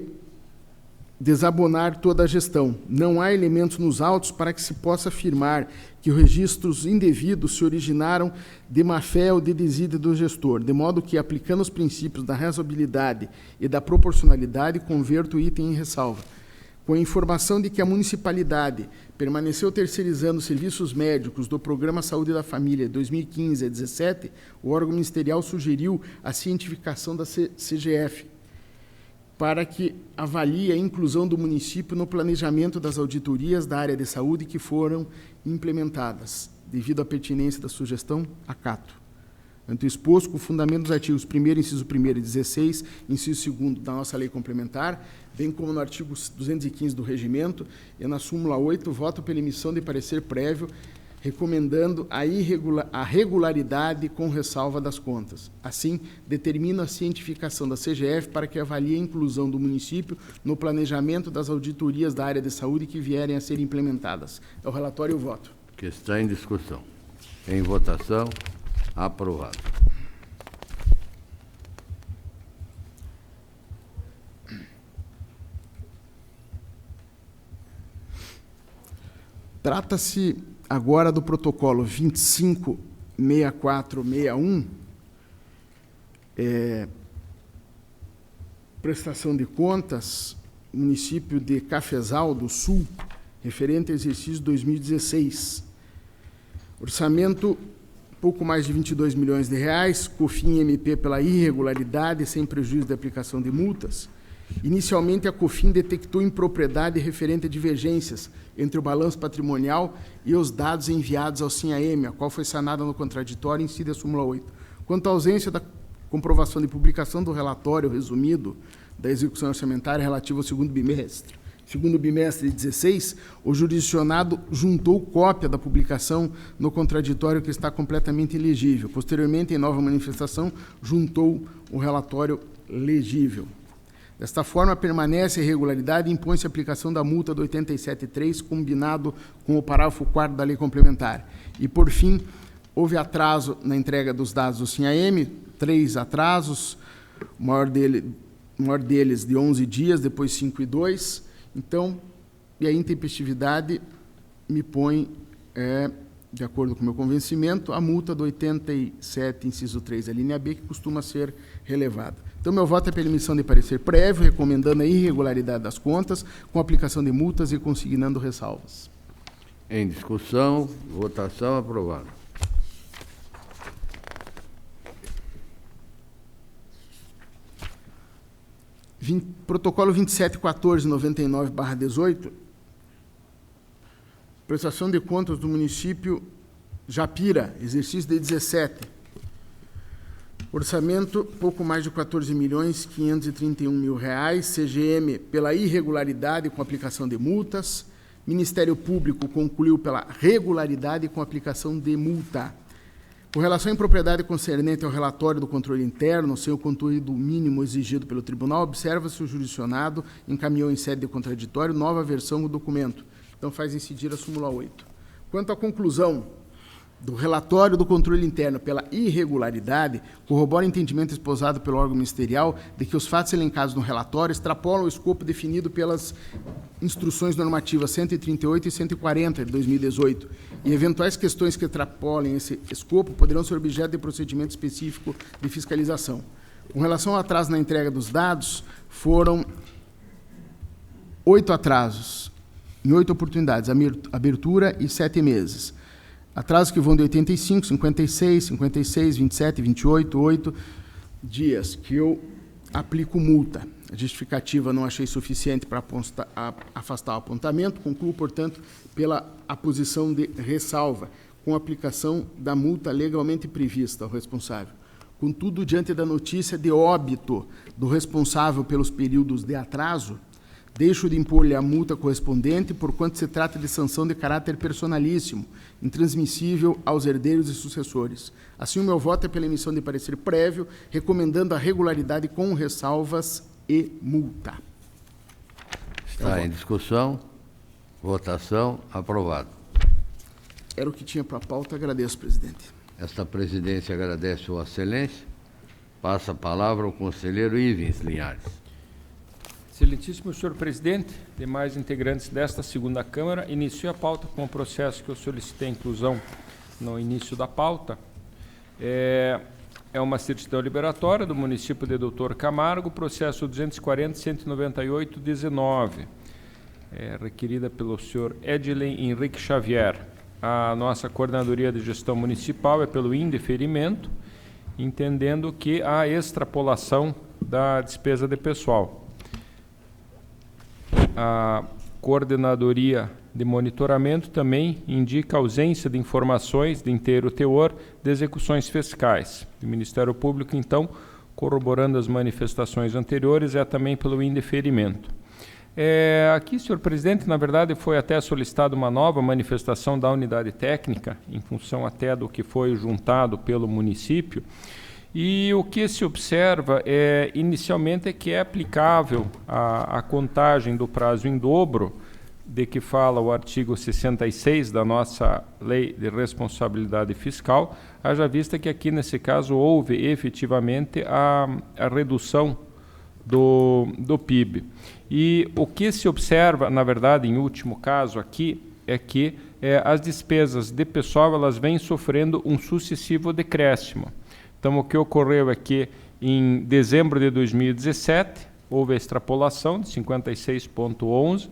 desabonar toda a gestão. Não há elementos nos autos para que se possa afirmar que os registros indevidos se originaram de má-fé ou de desídia do gestor, de modo que, aplicando os princípios da razoabilidade e da proporcionalidade, converto o item em ressalva. Com a informação de que a municipalidade permaneceu terceirizando serviços médicos do Programa Saúde da Família 2015 a 2017, o órgão ministerial sugeriu a cientificação da CGF, para que avalie a inclusão do município no planejamento das auditorias da área de saúde que foram implementadas. Devido à pertinência da sugestão, acato. Ante o exposto, com o fundamento dos artigos 1º, inciso 1º e 16, inciso 2º da nossa lei complementar, bem como no artigo 215 do regimento, e na súmula 8, voto pela emissão de parecer prévio, recomendando a regularidade com ressalva das contas. Assim, determino a cientificação da CGF para que avalie a inclusão do município no planejamento das auditorias da área de saúde que vierem a ser implementadas. É o relatório e o voto. Que está em discussão. Em votação, aprovado. Trata-se agora do protocolo 256461, prestação de contas, município de Cafezal do Sul, referente ao exercício 2016. Orçamento, pouco mais de 22 milhões de reais, COFIN e MP pela irregularidade, sem prejuízo da aplicação de multas. Inicialmente, a COFIN detectou impropriedade referente a divergências entre o balanço patrimonial e os dados enviados ao SINAM, a qual foi sanada no contraditório em da súmula 8. Quanto à ausência da comprovação de publicação do relatório resumido da execução orçamentária relativo ao segundo bimestre de 16, o jurisdicionado juntou cópia da publicação no contraditório que está completamente ilegível. Posteriormente, em nova manifestação, juntou o relatório legível. Desta forma, permanece a irregularidade e impõe-se a aplicação da multa do 87.3, combinado com o parágrafo 4º da lei complementar. E, por fim, houve atraso na entrega dos dados do SINAM, 3 atrasos, o maior deles de 11 dias, depois 5 e 2. Então, e a intempestividade me põe, de acordo com o meu convencimento, a multa do 87, inciso 3, a linha B, que costuma ser relevada. Então, meu voto é pela emissão de parecer prévio, recomendando a irregularidade das contas, com aplicação de multas e consignando ressalvas. Em discussão, votação aprovada. Protocolo 2714/99/18, prestação de contas do município Japira, exercício de 17. Orçamento, pouco mais de 14.531.000 reais, CGM pela irregularidade com aplicação de multas, Ministério Público concluiu pela regularidade com aplicação de multa. Com relação à impropriedade concernente ao relatório do controle interno, sem o conteúdo mínimo exigido pelo tribunal, observa-se o jurisdicionado encaminhou em sede de contraditório nova versão do documento. Então, faz incidir a súmula 8. Quanto à conclusão do relatório do controle interno pela irregularidade, corrobora o entendimento esposado pelo órgão ministerial de que os fatos elencados no relatório extrapolam o escopo definido pelas instruções normativas 138 e 140 de 2018, e eventuais questões que extrapolem esse escopo poderão ser objeto de procedimento específico de fiscalização. Com relação ao atraso na entrega dos dados, foram 8 atrasos, em 8 oportunidades, abertura e 7 meses. Atrasos que vão de 85, 56, 56, 27, 28, 8 dias, que eu aplico multa. A justificativa não achei suficiente para afastar o apontamento, concluo, portanto, pela aposição de ressalva, com aplicação da multa legalmente prevista ao responsável. Contudo, diante da notícia de óbito do responsável pelos períodos de atraso, Deixo de impor-lhe a multa correspondente, porquanto se trata de sanção de caráter personalíssimo, intransmissível aos herdeiros e sucessores. Assim, o meu voto é pela emissão de parecer prévio, recomendando a regularidade com ressalvas e multa. Está em discussão. Votação. Aprovado. Era o que tinha para a pauta. Agradeço, presidente. Esta presidência agradece Vossa Excelência. Passa a palavra ao conselheiro Ivens Linhares. Excelentíssimo senhor presidente, demais integrantes desta segunda Câmara, inicio a pauta com o processo que eu solicitei a inclusão no início da pauta. É uma certidão liberatória do município de Doutor Camargo, processo 240.198.19, requerida pelo senhor Edlen Henrique Xavier. A nossa Coordenadoria de Gestão Municipal é pelo indeferimento, entendendo que há extrapolação da despesa de pessoal. A Coordenadoria de Monitoramento também indica ausência de informações de inteiro teor de execuções fiscais. O Ministério Público, então, corroborando as manifestações anteriores, é também pelo indeferimento. Aqui, senhor presidente, na verdade foi até solicitada uma nova manifestação da unidade técnica, em função até do que foi juntado pelo município. E o que se observa inicialmente é que é aplicável a contagem do prazo em dobro, de que fala o artigo 66 da nossa Lei de Responsabilidade Fiscal, haja vista que aqui nesse caso houve efetivamente a redução do PIB. E o que se observa, na verdade, em último caso aqui, é que as despesas de pessoal elas vêm sofrendo um sucessivo decréscimo. Então, o que ocorreu é que, em dezembro de 2017, houve a extrapolação de 56,11.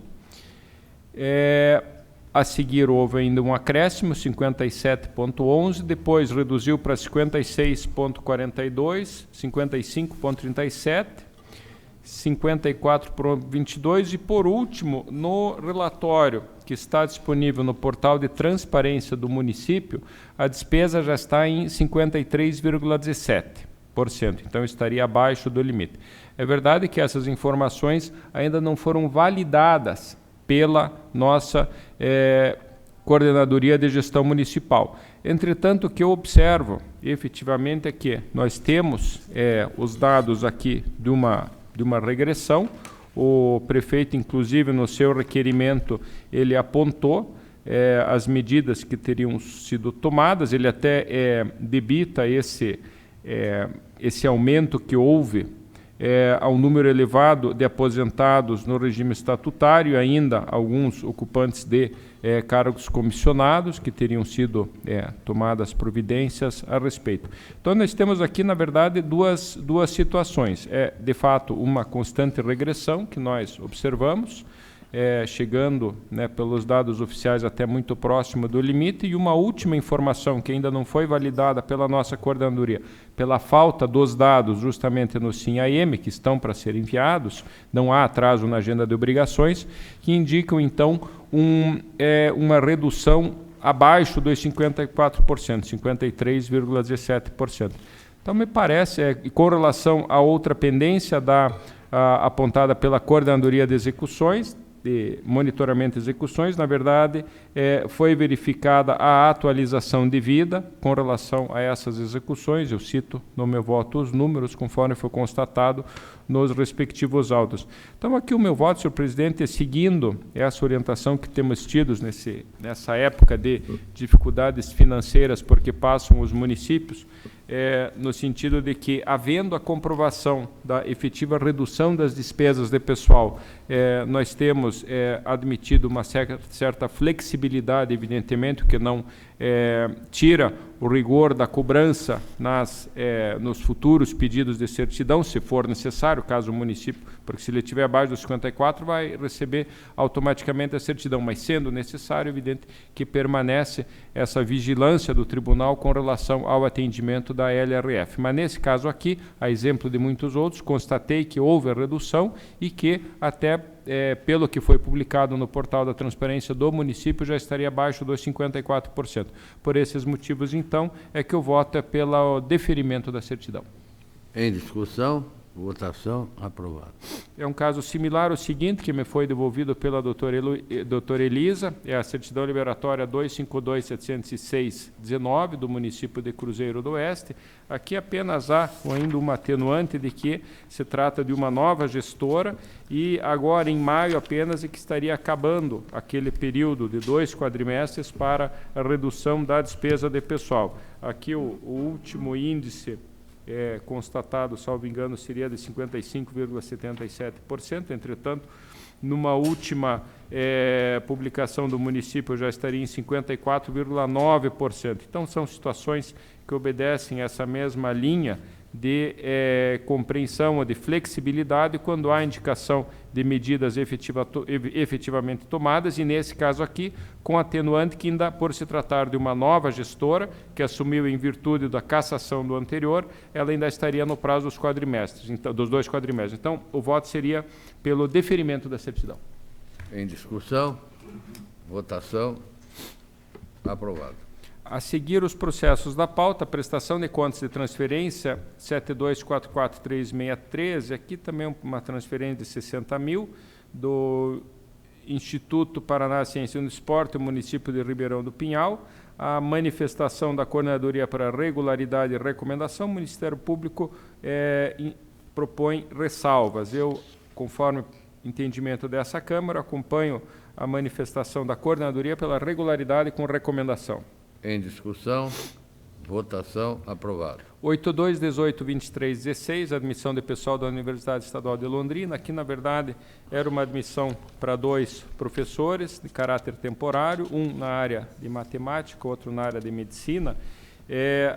A seguir, houve ainda um acréscimo, 57,11. Depois, reduziu para 56,42, 55,37, 54,22. E, por último, no relatório que está disponível no portal de transparência do município, a despesa já está em 53,17%, então estaria abaixo do limite. É verdade que essas informações ainda não foram validadas pela nossa Coordenadoria de Gestão Municipal. Entretanto, o que eu observo efetivamente é que nós temos os dados aqui de uma regressão. O prefeito, inclusive, no seu requerimento, ele apontou as medidas que teriam sido tomadas. Ele até debita esse aumento que houve ao número elevado de aposentados no regime estatutário e ainda alguns ocupantes de cargos comissionados que teriam sido tomadas providências a respeito. Então, nós temos aqui, na verdade, duas situações. De fato, uma constante regressão que nós observamos, chegando, pelos dados oficiais, até muito próximo do limite, e uma última informação que ainda não foi validada pela nossa coordenadoria, pela falta dos dados justamente no SIM-AM, que estão para ser enviados, não há atraso na agenda de obrigações, que indicam, então, uma redução abaixo dos 54%, 53,17%. Então, me parece, com relação a outra pendência apontada pela Coordenadoria de Execuções, de monitoramento e execuções, na verdade, foi verificada a atualização devida com relação a essas execuções. Eu cito no meu voto os números, conforme foi constatado nos respectivos autos. Então, aqui o meu voto, senhor presidente, é seguindo essa orientação que temos tido nessa época de dificuldades financeiras porque passam os municípios, no sentido de que, havendo a comprovação da efetiva redução das despesas de pessoal, nós temos admitido uma certa flexibilidade, evidentemente, o que não tira o rigor da cobrança nos futuros pedidos de certidão, se for necessário, caso o município, porque se ele estiver abaixo dos 54, vai receber automaticamente a certidão, mas sendo necessário, evidente que permanece essa vigilância do tribunal com relação ao atendimento da LRF. Mas nesse caso aqui, a exemplo de muitos outros, constatei que houve a redução e que até pelo que foi publicado no portal da transparência do município, já estaria abaixo dos 54%. Por esses motivos, então, é que o voto é pelo deferimento da certidão. Em discussão, Votação. Aprovado. É um caso similar ao seguinte, que me foi devolvido pela doutora Elisa, é a certidão liberatória 252.706/19 do município de Cruzeiro do Oeste. Aqui apenas há ainda uma atenuante de que se trata de uma nova gestora e agora em maio apenas é que estaria acabando aquele período de 2 quadrimestres para a redução da despesa de pessoal. Aqui o último índice constatado, salvo engano, seria de 55,77%. Entretanto, numa última publicação do município já estaria em 54,9%. Então, são situações que obedecem essa mesma linha de compreensão ou de flexibilidade quando há indicação de medidas efetivamente tomadas, e nesse caso aqui, com atenuante que ainda por se tratar de uma nova gestora, que assumiu em virtude da cassação do anterior, ela ainda estaria no prazo dos quadrimestres, então, dos 2 quadrimestres. Então, o voto seria pelo deferimento da certidão. Em discussão. Votação. Aprovado. A seguir, os processos da pauta, prestação de contas de transferência 72443613, aqui também uma transferência de 60 mil do Instituto Paraná Ciência do Esporte, município de Ribeirão do Pinhal, a manifestação da Coordenadoria para Regularidade e Recomendação, o Ministério Público propõe ressalvas. Eu, conforme entendimento dessa Câmara, acompanho a manifestação da Coordenadoria pela regularidade com recomendação. Em discussão. Votação. Aprovado. 82182316, admissão de pessoal da Universidade Estadual de Londrina. Aqui, na verdade, era uma admissão para 2 professores de caráter temporário, um na área de matemática, outro na área de medicina.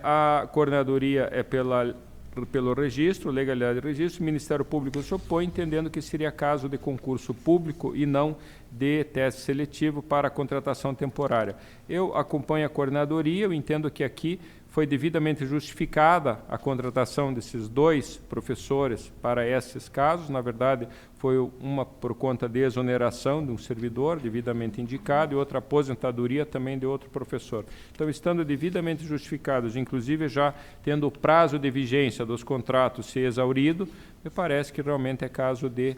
A coordenadoria é pelo registro, legalidade de registro. O Ministério Público se opõe, entendendo que seria caso de concurso público e não de teste seletivo para a contratação temporária. Eu acompanho a coordenadoria, eu entendo que aqui foi devidamente justificada a contratação desses 2 professores para esses casos. Na verdade, foi uma por conta de exoneração de um servidor devidamente indicado e outra aposentadoria também de outro professor. Então, estando devidamente justificados, inclusive já tendo o prazo de vigência dos contratos se exaurido, me parece que realmente é caso de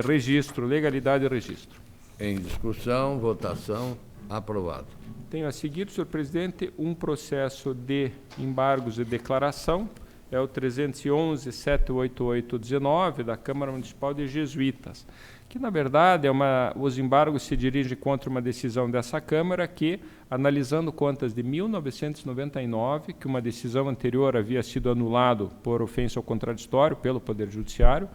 registro, legalidade e registro. Em discussão. Votação. Aprovado. Tenho a seguir, senhor presidente, um processo de embargos de declaração, é o 311.78819 da Câmara Municipal de Jesuítas, que na verdade os embargos se dirigem contra uma decisão dessa Câmara que, analisando contas de 1999, que uma decisão anterior havia sido anulado por ofensa ao contraditório pelo Poder Judiciário,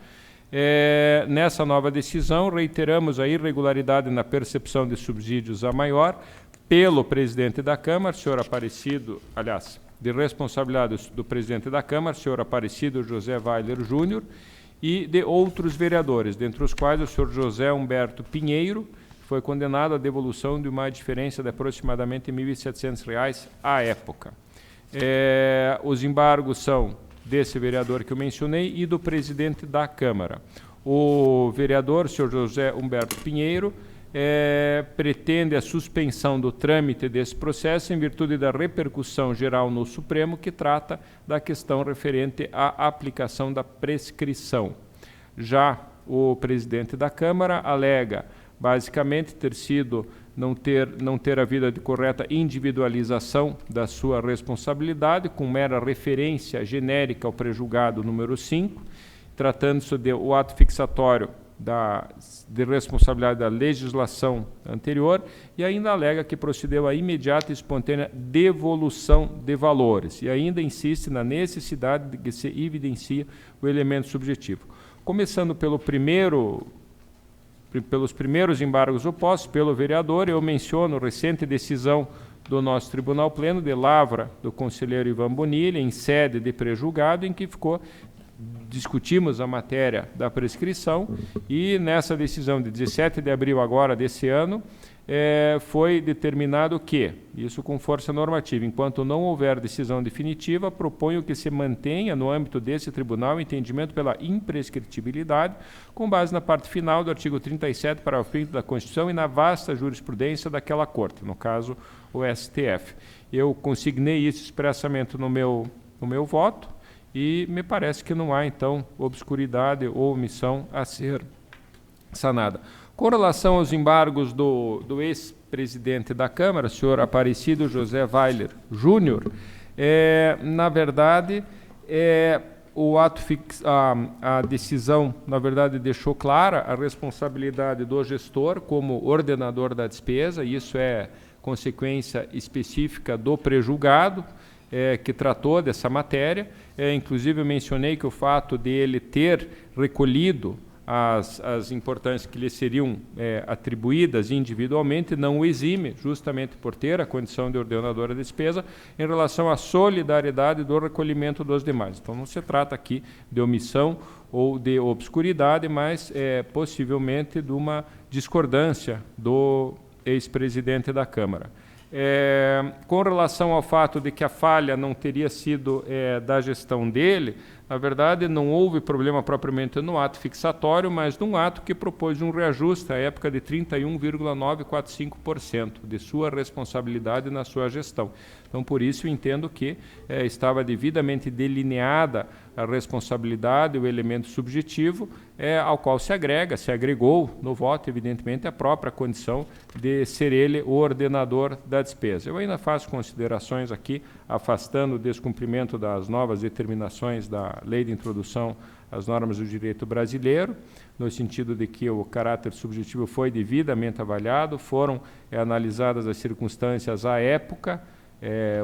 nessa nova decisão, reiteramos a irregularidade na percepção de subsídios a maior pelo presidente da Câmara, senhor Aparecido, aliás, de responsabilidade do presidente da Câmara, senhor Aparecido José Weiler Júnior, e de outros vereadores, dentre os quais o senhor José Humberto Pinheiro, que foi condenado à devolução de uma diferença de aproximadamente R$ 1.700 à época. Os embargos são desse vereador que eu mencionei e do presidente da Câmara. O vereador, senhor José Humberto Pinheiro, pretende a suspensão do trâmite desse processo em virtude da repercussão geral no Supremo, que trata da questão referente à aplicação da prescrição. Já o presidente da Câmara alega, basicamente, não ter havido a correta individualização da sua responsabilidade, com mera referência genérica ao prejulgado número 5, tratando-se do ato fixatório de responsabilidade da legislação anterior, e ainda alega que procedeu à imediata e espontânea devolução de valores, e ainda insiste na necessidade de que se evidencie o elemento subjetivo. Começando pelos primeiros embargos opostos pelo vereador, eu menciono a recente decisão do nosso Tribunal Pleno de lavra do conselheiro Ivan Bonilha, em sede de prejulgado, em que discutimos a matéria da prescrição, e nessa decisão de 17 de abril agora desse ano, foi determinado que, isso com força normativa, enquanto não houver decisão definitiva, proponho que se mantenha no âmbito desse tribunal o entendimento pela imprescritibilidade, com base na parte final do artigo 37, parágrafo 5º da Constituição e na vasta jurisprudência daquela Corte, no caso o STF. Eu consignei isso expressamente no meu voto, e me parece que não há, então, obscuridade ou omissão a ser sanada. Com relação aos embargos do ex-presidente da Câmara, senhor Aparecido José Weiler Júnior, na verdade, a decisão, na verdade, deixou clara a responsabilidade do gestor como ordenador da despesa, e isso é consequência específica do prejulgado, que tratou dessa matéria. Inclusive, eu mencionei que o fato de ele ter recolhido as importâncias que lhe seriam atribuídas individualmente não o exime, justamente por ter a condição de ordenador da despesa, em relação à solidariedade do recolhimento dos demais. Então, não se trata aqui de omissão ou de obscuridade, mas possivelmente de uma discordância do ex-presidente da Câmara. Com relação ao fato de que a falha não teria sido da gestão dele, na verdade, não houve problema propriamente no ato fixatório, mas num ato que propôs um reajuste à época de 31,945% de sua responsabilidade na sua gestão. Então, por isso, eu entendo que estava devidamente delineada a responsabilidade, o elemento subjetivo, ao qual se agregou no voto, evidentemente, a própria condição de ser ele o ordenador da despesa. Eu ainda faço considerações aqui, afastando o descumprimento das novas determinações da Lei de Introdução às Normas do Direito Brasileiro, no sentido de que o caráter subjetivo foi devidamente avaliado, foram analisadas as circunstâncias à época,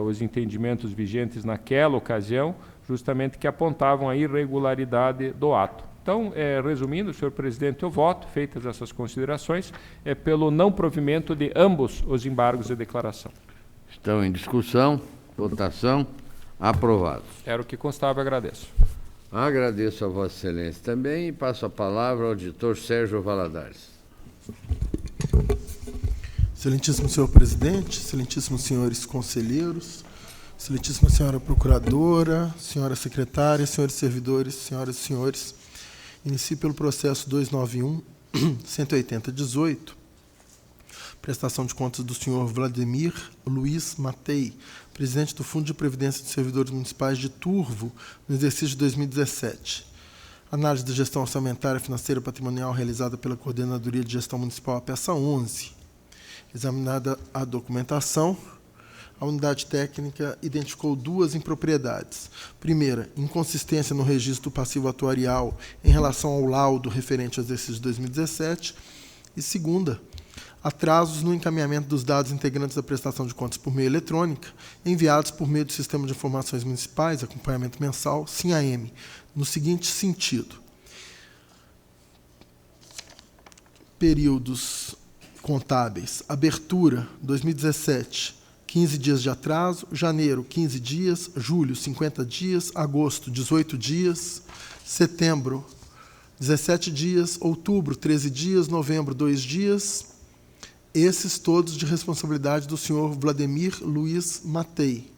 os entendimentos vigentes naquela ocasião, justamente que apontavam a irregularidade do ato. Então, resumindo, senhor presidente, eu voto, feitas essas considerações, pelo não provimento de ambos os embargos de declaração. Estão em discussão, votação, aprovados. Era o que constava, agradeço. Agradeço a Vossa Excelência também e passo a palavra ao auditor Sérgio Valadares. Excelentíssimo senhor presidente, excelentíssimos senhores conselheiros, excelentíssima senhora procuradora, senhora secretária, senhores servidores, senhoras e senhores, inicio pelo processo 291-180-18, prestação de contas do senhor Vladimir Luiz Matei, presidente do Fundo de Previdência dos Servidores Municipais de Turvo, no exercício de 2017. Análise de gestão orçamentária, financeira e patrimonial realizada pela Coordenadoria de Gestão Municipal, a peça 11. Examinada a documentação, a unidade técnica identificou duas impropriedades. Primeira, inconsistência no registro passivo atuarial em relação ao laudo referente ao exercício de 2017. E segunda, atrasos no encaminhamento dos dados integrantes da prestação de contas por meio eletrônica, enviados por meio do Sistema de Informações Municipais, acompanhamento mensal, SINAM, no seguinte sentido. Períodos contábeis. Abertura, 2017, 15 dias de atraso. Janeiro, 15 dias. Julho, 50 dias. Agosto, 18 dias. Setembro, 17 dias. Outubro, 13 dias. Novembro, 2 dias. Esses todos de responsabilidade do senhor Vladimir Luiz Matei.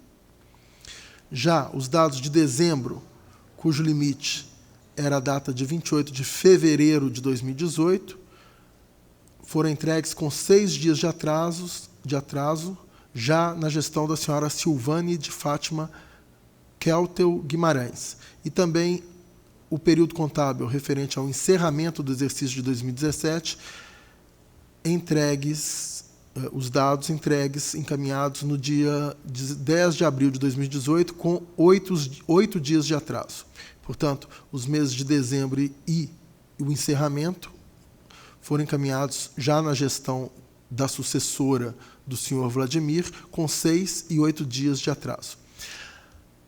Já os dados de dezembro, cujo limite era a data de 28 de fevereiro de 2018, foram entregues com 6 dias de atraso, já na gestão da senhora Silvane de Fátima Keltel Guimarães. E também o período contábil referente ao encerramento do exercício de 2017, os dados entregues, encaminhados no dia 10 de abril de 2018, com 8 dias de atraso. Portanto, os meses de dezembro e o encerramento foram encaminhados já na gestão da sucessora do senhor Vladimir, com 6 e 8 dias de atraso.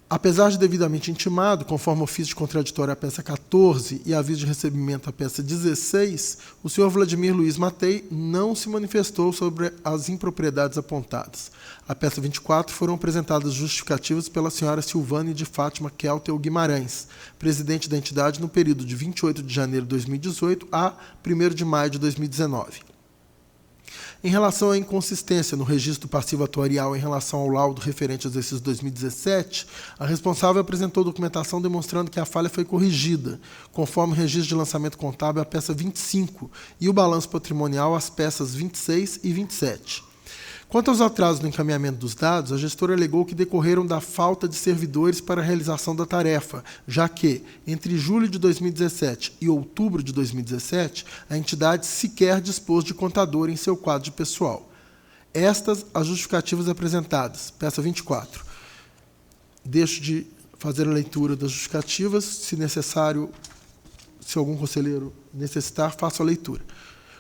Apesar de devidamente intimado, conforme ofício de contraditório à peça 14 e aviso de recebimento à peça 16, o senhor Vladimir Luiz Matei não se manifestou sobre as impropriedades apontadas. À peça 24 foram apresentadas justificativas pela senhora Silvane de Fátima Keltel Guimarães, presidente da entidade no período de 28 de janeiro de 2018 a 1º de maio de 2019. Em relação à inconsistência no registro passivo atuarial em relação ao laudo referente ao exercício 2017, a responsável apresentou documentação demonstrando que a falha foi corrigida, conforme o registro de lançamento contábil à peça 25 e o balanço patrimonial às peças 26 e 27. Quanto aos atrasos no encaminhamento dos dados, a gestora alegou que decorreram da falta de servidores para a realização da tarefa, já que, entre julho de 2017 e outubro de 2017, a entidade sequer dispôs de contador em seu quadro de pessoal. Estas as justificativas apresentadas. Peça 24. Deixo de fazer a leitura das justificativas. Se necessário, se algum conselheiro necessitar, faço a leitura.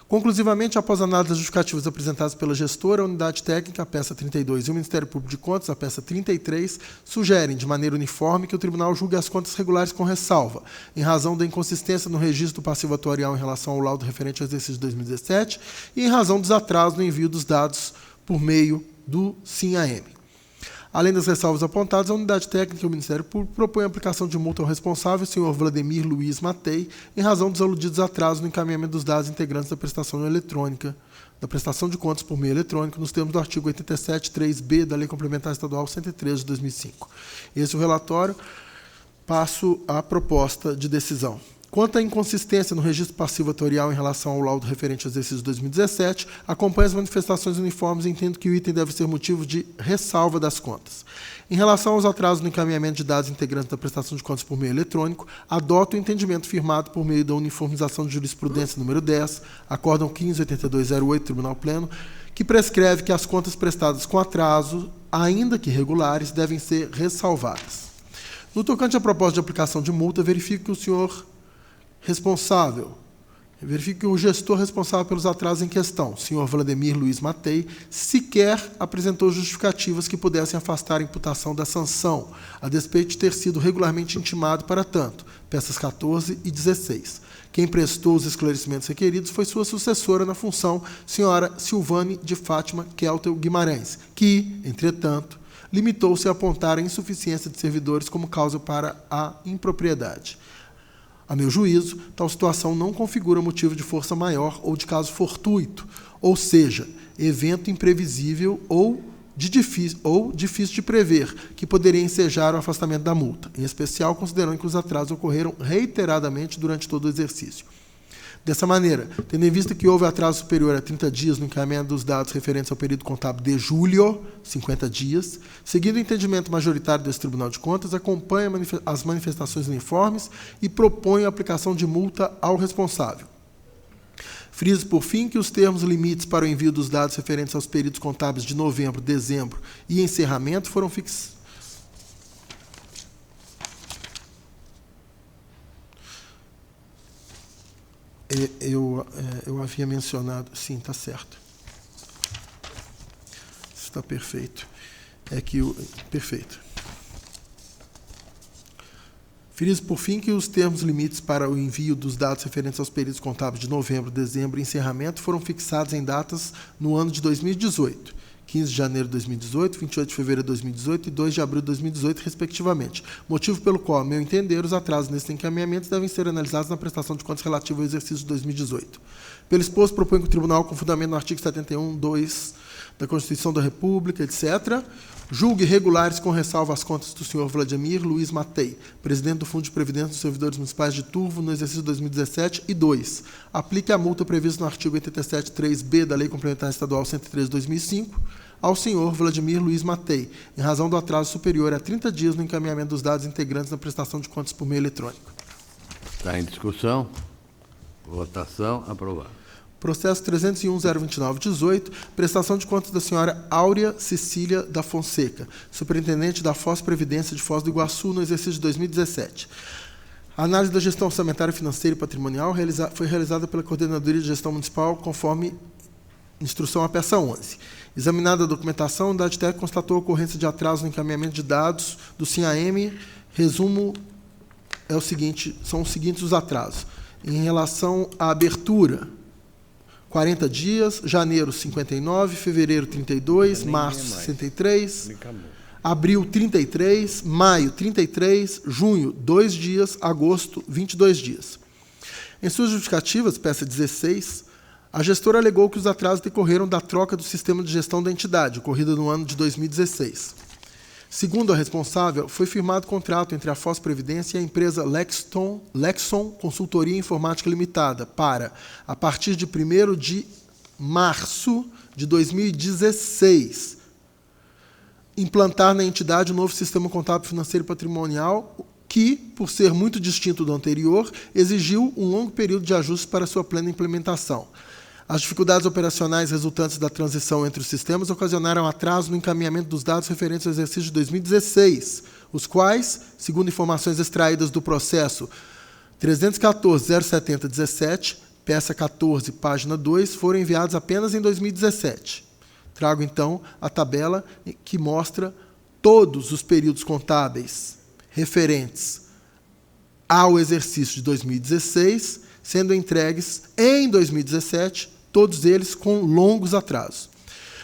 Conclusivamente, após a análise das justificativas apresentadas pela gestora, a unidade técnica, a peça 32, e o Ministério Público de Contas, a peça 33, sugerem, de maneira uniforme, que o tribunal julgue as contas regulares com ressalva, em razão da inconsistência no registro do passivo atuarial em relação ao laudo referente ao exercício de 2017 e em razão dos atrasos no envio dos dados por meio do SIM-AM. Além das ressalvas apontadas, a unidade técnica e o Ministério Público propõem a aplicação de multa ao responsável, senhor Vladimir Luiz Matei, em razão dos aludidos atrasos no encaminhamento dos dados integrantes da prestação eletrônica, da prestação de contas por meio eletrônico, nos termos do artigo 87.3b da Lei Complementar Estadual 103 de 2005. Esse é o relatório. Passo à proposta de decisão. Quanto à inconsistência no registro passivo atuarial em relação ao laudo referente ao exercício de 2017, acompanho as manifestações uniformes e entendo que o item deve ser motivo de ressalva das contas. Em relação aos atrasos no encaminhamento de dados integrantes da prestação de contas por meio eletrônico, adoto o entendimento firmado por meio da uniformização de jurisprudência número 10, Acórdão 15.8208, Tribunal Pleno, que prescreve que as contas prestadas com atraso, ainda que irregulares, devem ser ressalvadas. No tocante à proposta de aplicação de multa, verifico que o senhor verifique que o gestor responsável pelos atrasos em questão, senhor Vladimir Luiz Matei, sequer apresentou justificativas que pudessem afastar a imputação da sanção, a despeito de ter sido regularmente intimado para tanto, peças 14 e 16. Quem prestou os esclarecimentos requeridos foi sua sucessora na função, senhora Silvane de Fátima Keltel Guimarães, que, entretanto, limitou-se a apontar a insuficiência de servidores como causa para a impropriedade. A meu juízo, tal situação não configura motivo de força maior ou de caso fortuito, ou seja, evento imprevisível ou difícil de prever, que poderia ensejar o afastamento da multa, em especial considerando que os atrasos ocorreram reiteradamente durante todo o exercício. Dessa maneira, tendo em vista que houve atraso superior a 30 dias no encaminhamento dos dados referentes ao período contábil de julho, 50 dias, seguindo o entendimento majoritário desse Tribunal de Contas, acompanha as manifestações uniformes e propõe a aplicação de multa ao responsável. Friso, por fim, que os termos limites para o envio dos dados referentes aos períodos contábeis de novembro, dezembro e encerramento foram fixados. Eu havia mencionado, sim, está certo. Está perfeito. Perfeito. Friso, por fim, que os termos limites para o envio dos dados referentes aos períodos contábeis de novembro, dezembro e encerramento foram fixados em datas no ano de 2018. 15 de janeiro de 2018, 28 de fevereiro de 2018 e 2 de abril de 2018, respectivamente. Motivo pelo qual, a meu entender, os atrasos nesses encaminhamentos devem ser analisados na prestação de contas relativa ao exercício de 2018. Pelo exposto, proponho que o Tribunal, com fundamento no artigo 71.2 da Constituição da República, etc., julgue regulares com ressalva as contas do senhor Vladimir Luiz Matei, presidente do Fundo de Previdência dos Servidores Municipais de Turvo, no exercício de 2017, e 2. Aplique a multa prevista no artigo 87.3b da Lei Complementar Estadual 103 de 2005 ao senhor Vladimir Luiz Matei, em razão do atraso superior a 30 dias no encaminhamento dos dados integrantes na prestação de contas por meio eletrônico. Está em discussão. Votação. Aprovado. Processo 301.029.18, prestação de contas da senhora Áurea Cecília da Fonseca, superintendente da Foz Previdência de Foz do Iguaçu, no exercício de 2017. A análise da gestão orçamentária, financeira e patrimonial foi realizada pela Coordenadoria de Gestão Municipal, conforme instrução à peça 11. Examinada a documentação, a unidade técnica constatou a ocorrência de atraso no encaminhamento de dados do SIM-AM. Resumo são os seguintes os atrasos. Em relação à abertura, 40 dias, janeiro 59, fevereiro 32, março 63, abril 33, maio 33, junho 2 dias, agosto 22 dias. Em suas justificativas, peça 16, a gestora alegou que os atrasos decorreram da troca do sistema de gestão da entidade, ocorrida no ano de 2016. Segundo a responsável, foi firmado contrato entre a Foz Previdência e a empresa Lexon Consultoria Informática Limitada para, a partir de 1º de março de 2016, implantar na entidade um novo sistema contábil, financeiro e patrimonial que, por ser muito distinto do anterior, exigiu um longo período de ajustes para sua plena implementação. As dificuldades operacionais resultantes da transição entre os sistemas ocasionaram atraso no encaminhamento dos dados referentes ao exercício de 2016, os quais, segundo informações extraídas do processo 314.070.17, peça 14, página 2, foram enviados apenas em 2017. Trago, então, a tabela que mostra todos os períodos contábeis referentes ao exercício de 2016, sendo entregues em 2017, todos eles com longos atrasos.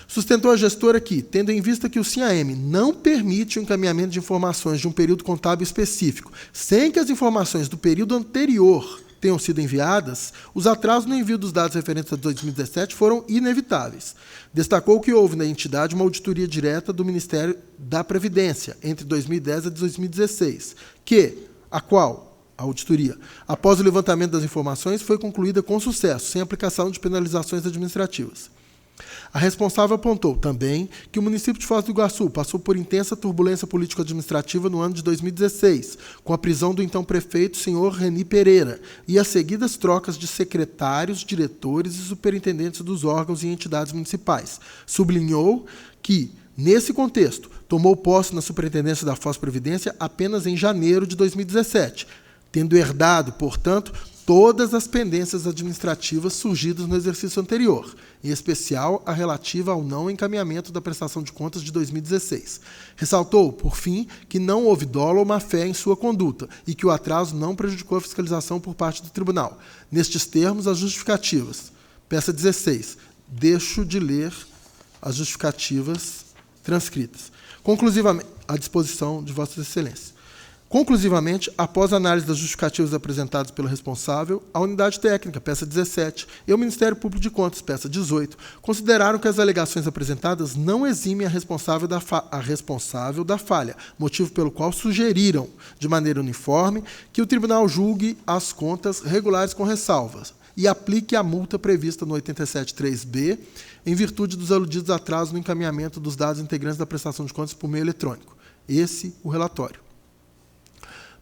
Sustentou a gestora que, tendo em vista que o SINAEM não permite o encaminhamento de informações de um período contábil específico, sem que as informações do período anterior tenham sido enviadas, os atrasos no envio dos dados referentes a 2017 foram inevitáveis. Destacou que houve na entidade uma auditoria direta do Ministério da Previdência entre 2010 e 2016, a qual a auditoria, após o levantamento das informações, foi concluída com sucesso, sem aplicação de penalizações administrativas. A responsável apontou também que o município de Foz do Iguaçu passou por intensa turbulência político-administrativa no ano de 2016, com a prisão do então prefeito, senhor Reni Pereira, e as seguidas trocas de secretários, diretores e superintendentes dos órgãos e entidades municipais. Sublinhou que, nesse contexto, tomou posse na Superintendência da Foz Previdência apenas em janeiro de 2017, tendo herdado, portanto, todas as pendências administrativas surgidas no exercício anterior, em especial a relativa ao não encaminhamento da prestação de contas de 2016. Ressaltou, por fim, que não houve dolo ou má-fé em sua conduta e que o atraso não prejudicou a fiscalização por parte do tribunal. Nestes termos, as justificativas. Peça 16. Deixo de ler as justificativas transcritas. Conclusivamente, à disposição de Vossas Excelências. Conclusivamente, após a análise das justificativas apresentadas pelo responsável, a unidade técnica, peça 17, e o Ministério Público de Contas, peça 18, consideraram que as alegações apresentadas não eximem a responsável da falha, motivo pelo qual sugeriram, de maneira uniforme, que o tribunal julgue as contas regulares com ressalvas e aplique a multa prevista no 87.3b, em virtude dos aludidos atrasos no encaminhamento dos dados integrantes da prestação de contas por meio eletrônico. Esse o relatório.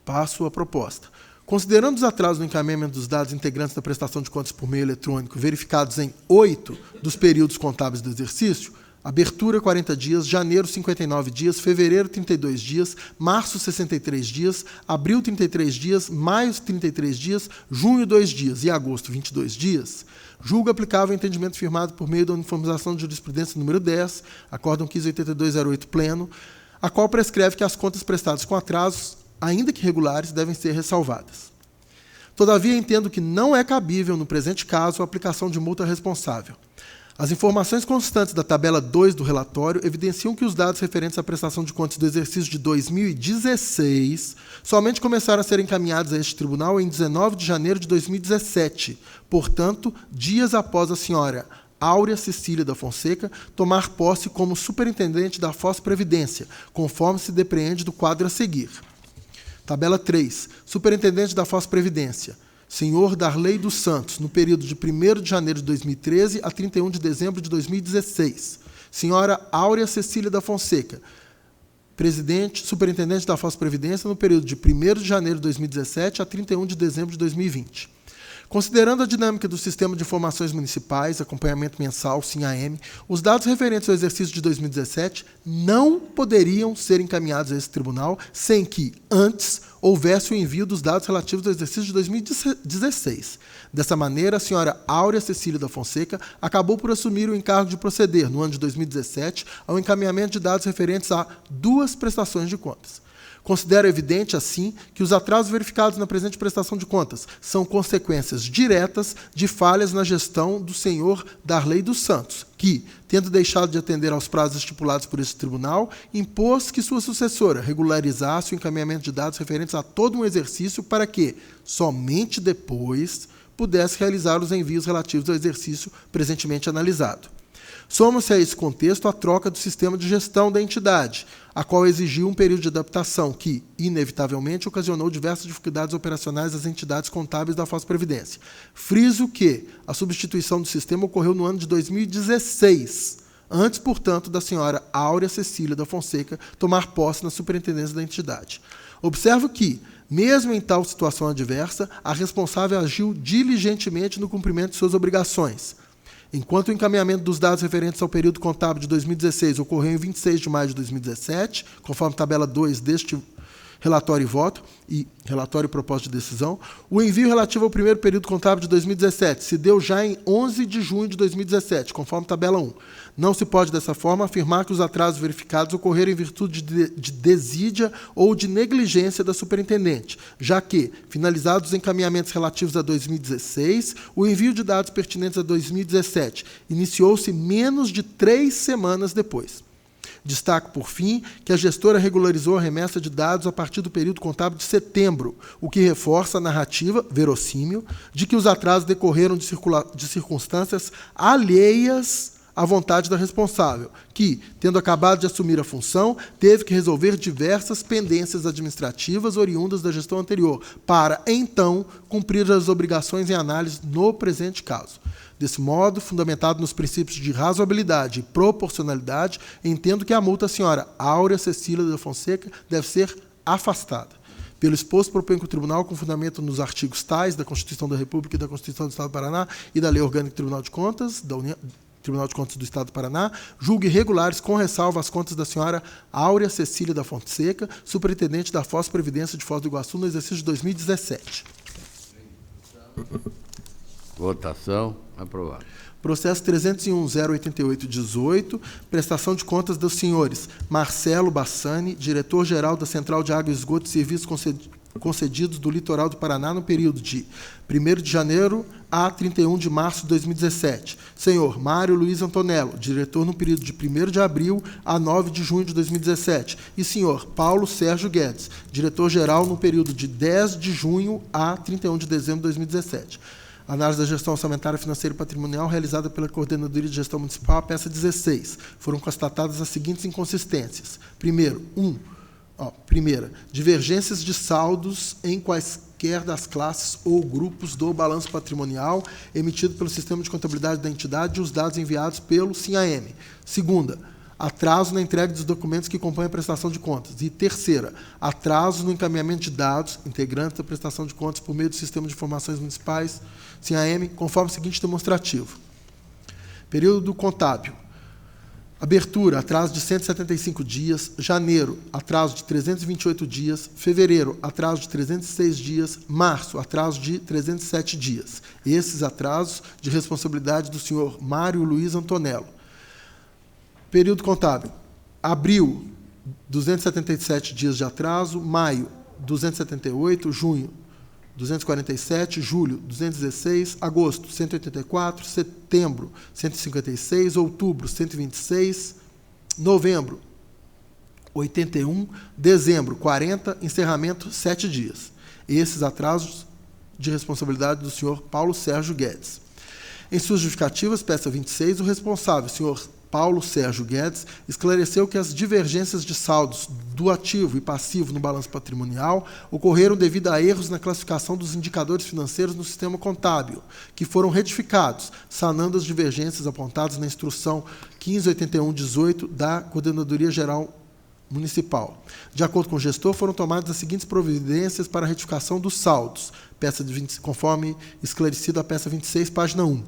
Passo a proposta. Considerando os atrasos no encaminhamento dos dados integrantes da prestação de contas por meio eletrônico verificados em 8 dos períodos contábeis do exercício, abertura 40 dias, janeiro 59 dias, fevereiro 32 dias, março 63 dias, abril 33 dias, maio 33 dias, junho 2 dias e agosto 22 dias, julgo aplicável o entendimento firmado por meio da uniformização de jurisprudência número 10, acórdão 158208 pleno, a qual prescreve que as contas prestadas com atrasos, ainda que regulares, devem ser ressalvadas. Todavia, entendo que não é cabível, no presente caso, a aplicação de multa responsável. As informações constantes da tabela 2 do relatório evidenciam que os dados referentes à prestação de contas do exercício de 2016 somente começaram a ser encaminhados a este tribunal em 19 de janeiro de 2017, portanto, dias após a senhora Áurea Cecília da Fonseca tomar posse como superintendente da Foz Previdência, conforme se depreende do quadro a seguir. Tabela 3. Superintendente da Foz Previdência, senhor Darley dos Santos, no período de 1º de janeiro de 2013 a 31 de dezembro de 2016. Senhora Áurea Cecília da Fonseca, superintendente da Foz Previdência, no período de 1º de janeiro de 2017 a 31 de dezembro de 2020. Considerando a dinâmica do Sistema de Informações Municipais, acompanhamento mensal, SINAEM, os dados referentes ao exercício de 2017 não poderiam ser encaminhados a esse tribunal sem que, antes, houvesse o envio dos dados relativos ao exercício de 2016. Dessa maneira, a senhora Áurea Cecília da Fonseca acabou por assumir o encargo de proceder, no ano de 2017, ao encaminhamento de dados referentes a 2 prestações de contas. Considero evidente, assim, que os atrasos verificados na presente prestação de contas são consequências diretas de falhas na gestão do senhor Darley dos Santos, que, tendo deixado de atender aos prazos estipulados por esse tribunal, impôs que sua sucessora regularizasse o encaminhamento de dados referentes a todo um exercício para que, somente depois, pudesse realizar os envios relativos ao exercício presentemente analisado. Soma-se a esse contexto a troca do sistema de gestão da entidade, a qual exigiu um período de adaptação que, inevitavelmente, ocasionou diversas dificuldades operacionais das entidades contábeis da Foz-Previdência. Friso que a substituição do sistema ocorreu no ano de 2016, antes, portanto, da senhora Áurea Cecília da Fonseca tomar posse na superintendência da entidade. Observo que, mesmo em tal situação adversa, a responsável agiu diligentemente no cumprimento de suas obrigações. Enquanto o encaminhamento dos dados referentes ao período contábil de 2016 ocorreu em 26 de maio de 2017, conforme tabela 2 deste relatório e voto, e relatório e propósito de decisão, o envio relativo ao primeiro período contábil de 2017 se deu já em 11 de junho de 2017, conforme tabela 1. Não se pode, dessa forma, afirmar que os atrasos verificados ocorreram em virtude de desídia ou de negligência da superintendente, já que, finalizados os encaminhamentos relativos a 2016, o envio de dados pertinentes a 2017 iniciou-se menos de 3 semanas depois. Destaco, por fim, que a gestora regularizou a remessa de dados a partir do período contábil de setembro, o que reforça a narrativa, verossímil, de que os atrasos decorreram de circunstâncias alheias à vontade da responsável, que, tendo acabado de assumir a função, teve que resolver diversas pendências administrativas oriundas da gestão anterior, para, então, cumprir as obrigações em análise no presente caso. Desse modo, fundamentado nos princípios de razoabilidade e proporcionalidade, entendo que a multa à senhora Áurea Cecília da Fonseca deve ser afastada. Pelo exposto, proponho que o Tribunal, com fundamento nos artigos tais da Constituição da República e da Constituição do Estado do Paraná e da Lei Orgânica do Tribunal de Contas, Tribunal de Contas do Estado do Paraná, julgue regulares com ressalva as contas da senhora Áurea Cecília da Fonseca, superintendente da Foz-Previdência de Foz do Iguaçu, no exercício de 2017. Votação. Aprovado. Processo 301.088.18, prestação de contas dos senhores Marcelo Bassani, diretor-geral da Central de Água e Esgoto e Serviços concedidos do Litoral do Paraná no período de 1º de janeiro a 31 de março de 2017. Senhor Mário Luiz Antonello, diretor no período de 1º de abril a 9 de junho de 2017. E senhor Paulo Sérgio Guedes, diretor-geral no período de 10 de junho a 31 de dezembro de 2017. Análise da gestão orçamentária, financeira e patrimonial realizada pela Coordenadoria de Gestão Municipal, peça 16. Foram constatadas as seguintes inconsistências. Primeira, divergências de saldos em quaisquer das classes ou grupos do balanço patrimonial emitido pelo Sistema de Contabilidade da entidade e os dados enviados pelo SINAM. Segunda, atraso na entrega dos documentos que compõem a prestação de contas. E terceira, atraso no encaminhamento de dados integrantes da prestação de contas por meio do Sistema de Informações Municipais, SINAM, conforme o seguinte demonstrativo. Período contábil. Abertura, atraso de 175 dias. Janeiro, atraso de 328 dias. Fevereiro, atraso de 306 dias. Março, atraso de 307 dias. Esses atrasos de responsabilidade do senhor Mário Luiz Antonello. Período contábil. Abril, 277 dias de atraso. Maio, 278. Junho, 247, julho, 216, agosto, 184, setembro, 156, outubro, 126, novembro, 81, dezembro, 40, encerramento, 7 dias. Esses atrasos de responsabilidade do senhor Paulo Sérgio Guedes. Em suas justificativas, peça 26, o responsável, senhor Paulo Sérgio Guedes, esclareceu que as divergências de saldos do ativo e passivo no balanço patrimonial ocorreram devido a erros na classificação dos indicadores financeiros no sistema contábil, que foram retificados, sanando as divergências apontadas na instrução 1581/18 da Coordenadoria Geral Municipal. De acordo com o gestor, foram tomadas as seguintes providências para a retificação dos saldos, peça de 20, conforme esclarecido a peça 26, página 1.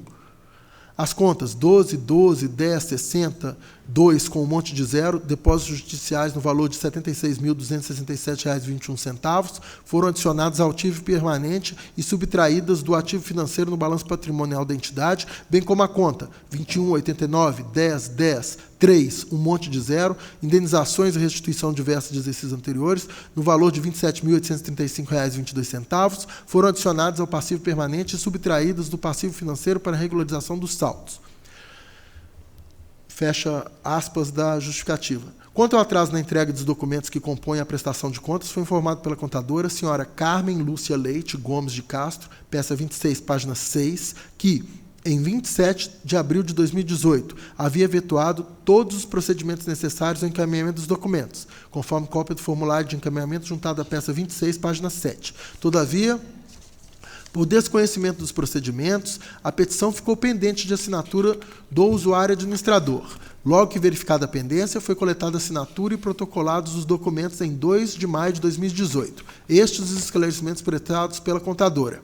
As contas 12, 12, 10, 60, 2 com um monte de zero, depósitos judiciais no valor de R$ 76.267,21 foram adicionados ao ativo permanente e subtraídas do ativo financeiro no balanço patrimonial da entidade, bem como a conta 21, 89, 10, 10, 3, um monte de zero, indenizações e restituição diversas de exercícios anteriores, no valor de R$ 27.835,22, foram adicionados ao passivo permanente e subtraídos do passivo financeiro para regularização dos saldos. Fecha aspas da justificativa. Quanto ao atraso na entrega dos documentos que compõem a prestação de contas, foi informado pela contadora, senhora Carmen Lúcia Leite Gomes de Castro, peça 26, página 6, que, em 27 de abril de 2018, havia efetuado todos os procedimentos necessários ao encaminhamento dos documentos, conforme cópia do formulário de encaminhamento juntado à peça 26, página 7. Todavia, por desconhecimento dos procedimentos, a petição ficou pendente de assinatura do usuário administrador. Logo que verificada a pendência, foi coletada a assinatura e protocolados os documentos em 2 de maio de 2018. Estes os esclarecimentos prestados pela contadora.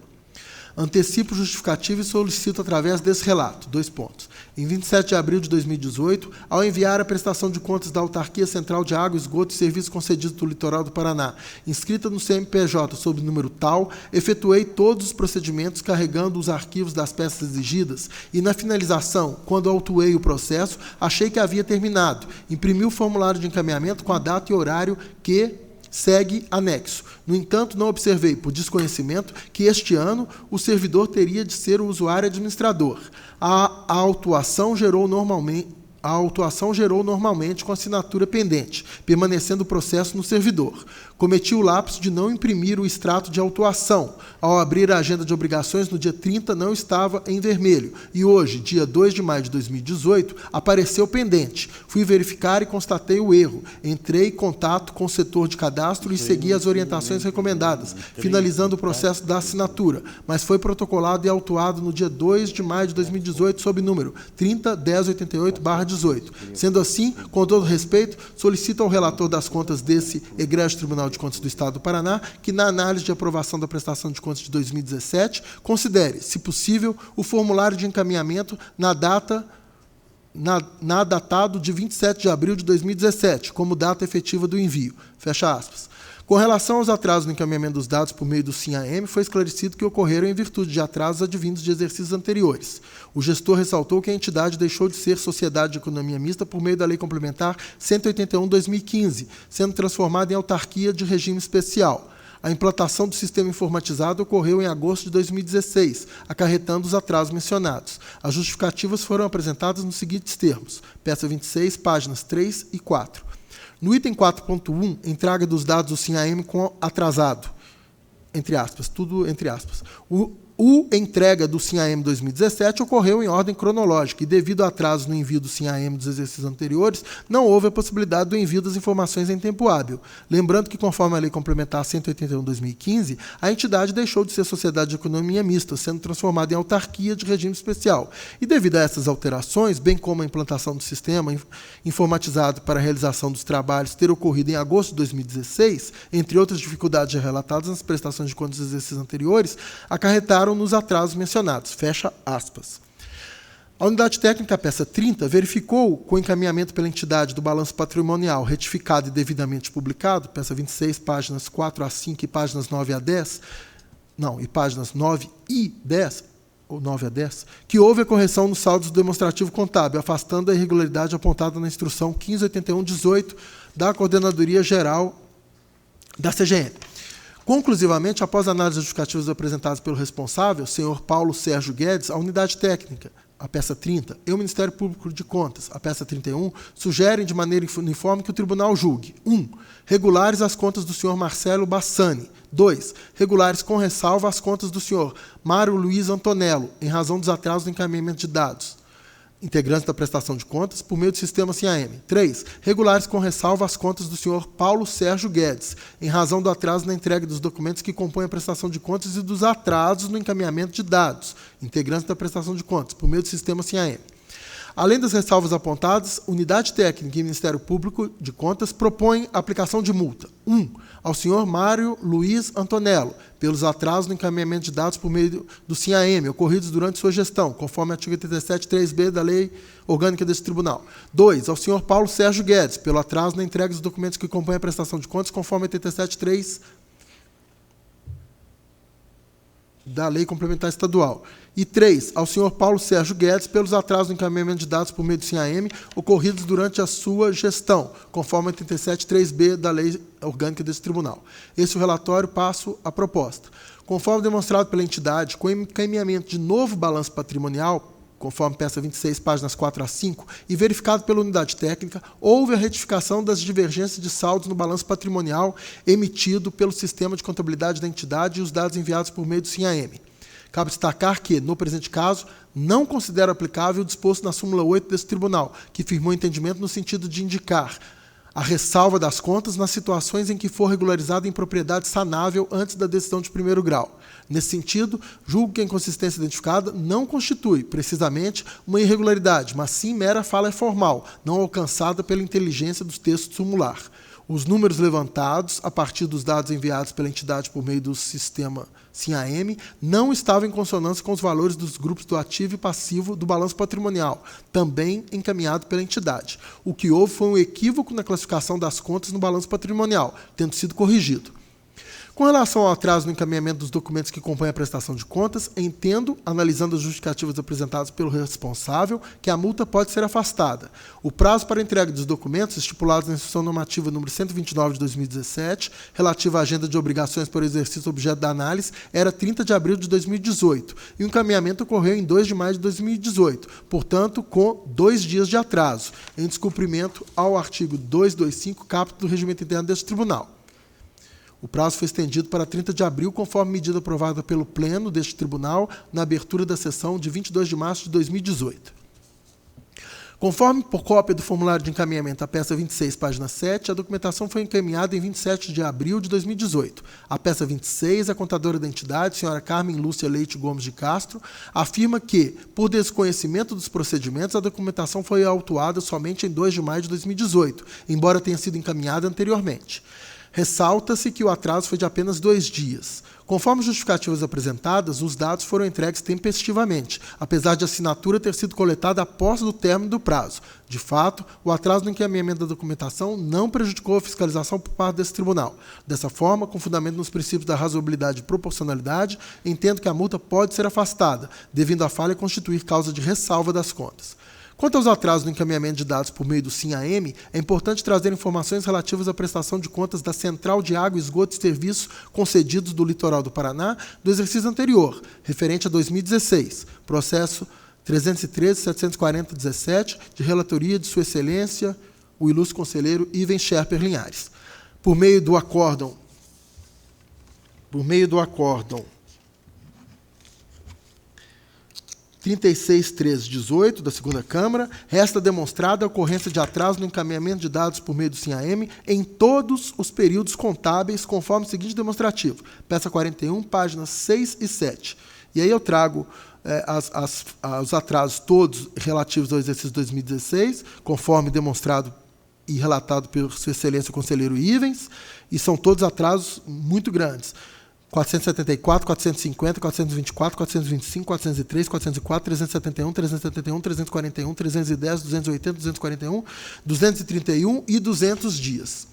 Antecipo justificativo e solicito através desse relato. 2 pontos. Em 27 de abril de 2018, ao enviar a prestação de contas da Autarquia Central de Água, Esgoto e Serviços Concedidos do Litoral do Paraná, inscrita no CNPJ sob número tal, efetuei todos os procedimentos carregando os arquivos das peças exigidas e, na finalização, quando autuei o processo, achei que havia terminado. Imprimi o formulário de encaminhamento com a data e horário que segue anexo. No entanto, não observei, por desconhecimento, que este ano o servidor teria de ser o usuário administrador. A autuação gerou normalmente com assinatura pendente, permanecendo o processo no servidor. Cometi o lapso de não imprimir o extrato de autuação. Ao abrir a agenda de obrigações, no dia 30, não estava em vermelho. E hoje, dia 2 de maio de 2018, apareceu pendente. Fui verificar e constatei o erro. Entrei em contato com o setor de cadastro e segui as orientações recomendadas, finalizando o processo da assinatura, mas foi protocolado e autuado no dia 2 de maio de 2018, sob número 30.1088/18. Sendo assim, com todo respeito, solicito ao relator das contas desse egrégio Tribunal de Contas do Estado do Paraná que, na análise de aprovação da prestação de contas de 2017, considere, se possível, o formulário de encaminhamento datado de 27 de abril de 2017, como data efetiva do envio. Fecha aspas. Com relação aos atrasos no encaminhamento dos dados por meio do SIM-AM, foi esclarecido que ocorreram em virtude de atrasos advindos de exercícios anteriores. O gestor ressaltou que a entidade deixou de ser sociedade de economia mista por meio da Lei Complementar 181/2015, sendo transformada em autarquia de regime especial. A implantação do sistema informatizado ocorreu em agosto de 2016, acarretando os atrasos mencionados. As justificativas foram apresentadas nos seguintes termos. Peça 26, páginas 3 e 4. No item 4.1, entrega dos dados do SIM-AM com atrasado, entre aspas, tudo entre aspas. O entrega do SIM-AM 2017 ocorreu em ordem cronológica e, devido a atraso no envio do SIM-AM dos exercícios anteriores, não houve a possibilidade do envio das informações em tempo hábil. Lembrando que, conforme a Lei Complementar 181/2015, a entidade deixou de ser sociedade de economia mista, sendo transformada em autarquia de regime especial. E, devido a essas alterações, bem como a implantação do sistema informatizado para a realização dos trabalhos ter ocorrido em agosto de 2016, entre outras dificuldades já relatadas nas prestações de contas dos exercícios anteriores, acarretaram nos atrasos mencionados. Fecha aspas. A unidade técnica, peça 30, verificou, com encaminhamento pela entidade do balanço patrimonial retificado e devidamente publicado, peça 26, páginas 4 a 5 e páginas 9 a 10, páginas 9 e 10, ou 9 a 10, que houve a correção nos saldos do demonstrativo contábil, afastando a irregularidade apontada na instrução 1581/18 da Coordenadoria Geral da CGN. Conclusivamente, após a análise justificativas apresentadas pelo responsável, senhor Paulo Sérgio Guedes, a unidade técnica, a peça 30, e o Ministério Público de Contas, a peça 31, sugerem de maneira uniforme que o tribunal julgue: 1. Regulares as contas do senhor Marcelo Bassani. 2. Regulares com ressalva as contas do senhor Mário Luiz Antonello, em razão dos atrasos no encaminhamento de dados integrantes da prestação de contas, por meio do sistema SIM-AM. 3. Regulares com ressalva as contas do senhor Paulo Sérgio Guedes, em razão do atraso na entrega dos documentos que compõem a prestação de contas e dos atrasos no encaminhamento de dados, integrantes da prestação de contas, por meio do sistema SIM-AM. Além das ressalvas apontadas, Unidade Técnica e Ministério Público de Contas propõem a aplicação de multa. 1. Ao senhor Mário Luiz Antonello, pelos atrasos no encaminhamento de dados por meio do SIM-AM, ocorridos durante sua gestão, conforme o artigo 87.3b da Lei Orgânica deste Tribunal. 2. Ao senhor Paulo Sérgio Guedes, pelo atraso na entrega dos documentos que compõem a prestação de contas, conforme 87.3 da Lei Complementar Estadual. E 3. Ao senhor Paulo Sérgio Guedes, pelos atrasos no encaminhamento de dados por meio do SIM-AM ocorridos durante a sua gestão, conforme 87.3b da Lei Orgânica desse Tribunal. Esse é o relatório, passo à proposta. Conforme demonstrado pela entidade, com encaminhamento de novo balanço patrimonial, conforme peça 26, páginas 4 a 5, e verificado pela unidade técnica, houve a retificação das divergências de saldos no balanço patrimonial emitido pelo sistema de contabilidade da entidade e os dados enviados por meio do SIM-AM. Cabe destacar que, no presente caso, não considera aplicável o disposto na súmula 8 desse tribunal, que firmou entendimento no sentido de indicar a ressalva das contas nas situações em que for regularizada em propriedade sanável antes da decisão de primeiro grau. Nesse sentido, julgo que a inconsistência identificada não constitui, precisamente, uma irregularidade, mas sim mera falha formal, não alcançada pela inteligência dos textos sumular. Os números levantados, a partir dos dados enviados pela entidade por meio do sistema SIM-AM, não estavam em consonância com os valores dos grupos do ativo e passivo do balanço patrimonial, também encaminhado pela entidade. O que houve foi um equívoco na classificação das contas no balanço patrimonial, tendo sido corrigido. Com relação ao atraso no encaminhamento dos documentos que compõem a prestação de contas, entendo, analisando as justificativas apresentadas pelo responsável, que a multa pode ser afastada. O prazo para a entrega dos documentos, estipulados na Instrução Normativa número 129 de 2017, relativa à agenda de obrigações por exercício objeto da análise, era 30 de abril de 2018, e o encaminhamento ocorreu em 2 de maio de 2018, portanto, com 2 dias de atraso, em descumprimento ao artigo 225, caput do Regimento Interno deste Tribunal. O prazo foi estendido para 30 de abril, conforme medida aprovada pelo Pleno deste Tribunal na abertura da sessão de 22 de março de 2018. Conforme por cópia do formulário de encaminhamento, a peça 26, página 7, a documentação foi encaminhada em 27 de abril de 2018. A peça 26, a contadora da entidade, senhora Carmen Lúcia Leite Gomes de Castro, afirma que, por desconhecimento dos procedimentos, a documentação foi autuada somente em 2 de maio de 2018, embora tenha sido encaminhada anteriormente. Ressalta-se que o atraso foi de apenas 2 dias. Conforme justificativas apresentadas, os dados foram entregues tempestivamente, apesar de a assinatura ter sido coletada após o término do prazo. De fato, o atraso no encaminhamento da documentação não prejudicou a fiscalização por parte desse tribunal. Dessa forma, com fundamento nos princípios da razoabilidade e proporcionalidade, entendo que a multa pode ser afastada, devido à falha constituir causa de ressalva das contas. Quanto aos atrasos no encaminhamento de dados por meio do SIM-AM, é importante trazer informações relativas à prestação de contas da Central de Água, Esgoto e Serviços concedidos do Litoral do Paraná do exercício anterior, referente a 2016, processo 313.740.17, de relatoria de Sua Excelência, o ilustre conselheiro Ivens Scherper Linhares. Por meio do acórdão 36.318 da segunda Câmara, resta demonstrada a ocorrência de atraso no encaminhamento de dados por meio do SIM-AM em todos os períodos contábeis, conforme o seguinte demonstrativo. Peça 41, páginas 6 e 7. E aí eu trago os atrasos todos relativos ao exercício 2016, conforme demonstrado e relatado pelo Sua Excelência o conselheiro Ivens, e são todos atrasos muito grandes. 474, 450, 424, 425, 403, 404, 371, 371, 341, 310, 280, 241, 231 e 200 dias.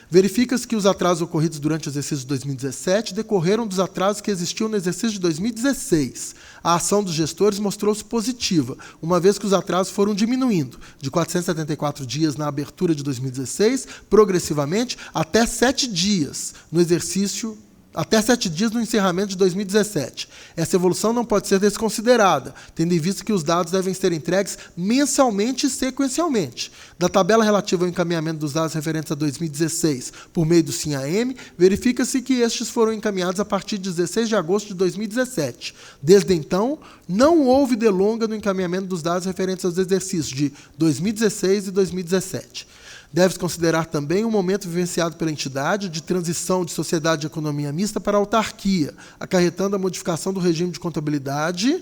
Verifica-se que os atrasos ocorridos durante o exercício de 2017 decorreram dos atrasos que existiam no exercício de 2016. A ação dos gestores mostrou-se positiva, uma vez que os atrasos foram diminuindo, de 474 dias na abertura de 2016, progressivamente, até 7 dias no exercício até 7 dias no encerramento de 2017. Essa evolução não pode ser desconsiderada, tendo em vista que os dados devem ser entregues mensalmente e sequencialmente. Da tabela relativa ao encaminhamento dos dados referentes a 2016 por meio do SIM-AM, verifica-se que estes foram encaminhados a partir de 16 de agosto de 2017. Desde então, não houve delonga no encaminhamento dos dados referentes aos exercícios de 2016 e 2017. Deve-se considerar também o momento vivenciado pela entidade de transição de sociedade de economia mista para autarquia, acarretando a modificação do regime de contabilidade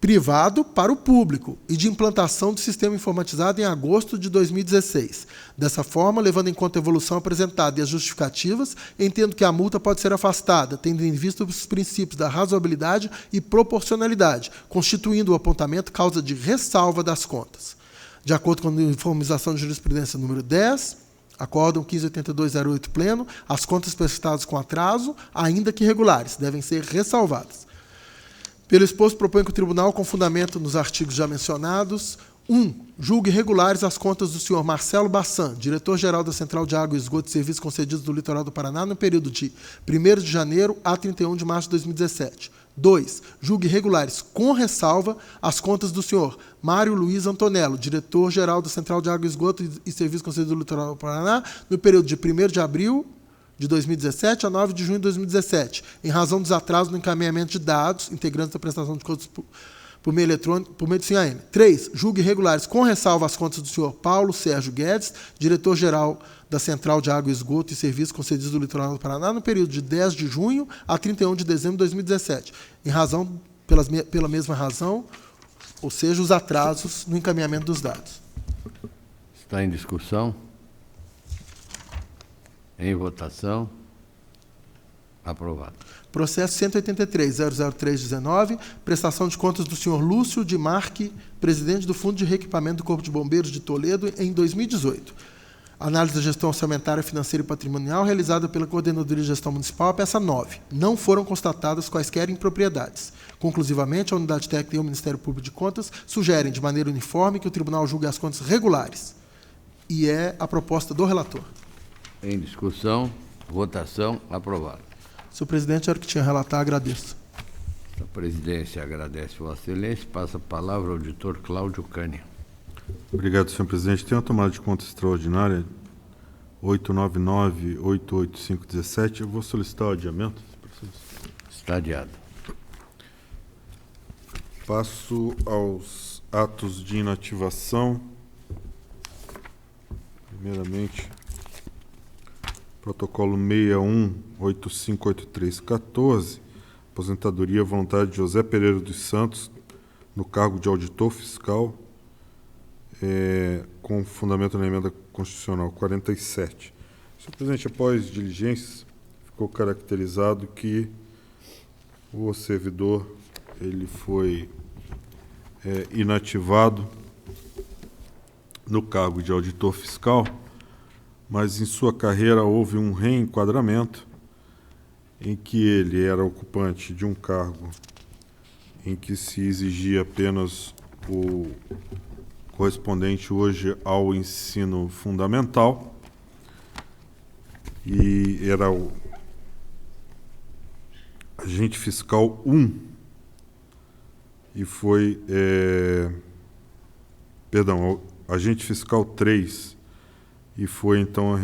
privado para o público e de implantação do sistema informatizado em agosto de 2016. Dessa forma, levando em conta a evolução apresentada e as justificativas, entendo que a multa pode ser afastada, tendo em vista os princípios da razoabilidade e proporcionalidade, constituindo o apontamento causa de ressalva das contas. De acordo com a informação de jurisprudência número 10, acórdão 158208 pleno, as contas prestadas com atraso, ainda que irregulares, devem ser ressalvadas. Pelo exposto, proponho que o tribunal, com fundamento nos artigos já mencionados, 1. Julgue irregulares as contas do senhor Marcelo Bassan, diretor-geral da Central de Água e Esgoto e Serviços concedidos do Litoral do Paraná, no período de 1º de janeiro a 31 de março de 2017. 2. Julgue irregulares, com ressalva, as contas do senhor Mário Luiz Antonello, diretor-geral da Central de Água e Esgoto e Serviços concedidos do Litoral do Paraná, no período de 1º de abril de 2017 a 9 de junho de 2017, em razão dos atrasos no encaminhamento de dados integrantes da prestação de contas por meio eletrônico, por meio do SIM-AM. 3. Julgue irregulares com ressalva as contas do senhor Paulo Sérgio Guedes, diretor-geral da Central de Água, Esgoto e Serviços Concedidos do Litoral do Paraná, no período de 10 de junho a 31 de dezembro de 2017, pela mesma razão, ou seja, os atrasos no encaminhamento dos dados. Está em discussão? Em votação? Aprovado. Processo 183.00319, prestação de contas do senhor Lúcio de Marque, presidente do Fundo de Reequipamento do Corpo de Bombeiros de Toledo, em 2018. Análise da gestão orçamentária, financeira e patrimonial realizada pela Coordenadoria de Gestão Municipal, a peça 9. Não foram constatadas quaisquer impropriedades. Conclusivamente, a Unidade Técnica e o Ministério Público de Contas sugerem de maneira uniforme que o Tribunal julgue as contas regulares. E é a proposta do relator. Em discussão, votação, aprovado. Senhor presidente, era o que tinha a relatar, agradeço. A presidência agradece Vossa Excelência. Passa a palavra ao auditor Cláudio Cânia. Obrigado, senhor presidente. Tem uma tomada de conta extraordinária, 899-88517. Eu vou solicitar o adiamento. Está adiado. Passo aos atos de inativação. Primeiramente, protocolo 61-858314, aposentadoria voluntária de José Pereira dos Santos, no cargo de auditor fiscal, com fundamento na emenda constitucional 47. Senhor presidente, após diligências, ficou caracterizado que o servidor ele foi inativado no cargo de auditor fiscal, mas em sua carreira houve um reenquadramento em que ele era ocupante de um cargo em que se exigia apenas o correspondente hoje ao ensino fundamental, e era o agente fiscal 1, e foi, agente fiscal 3, e foi então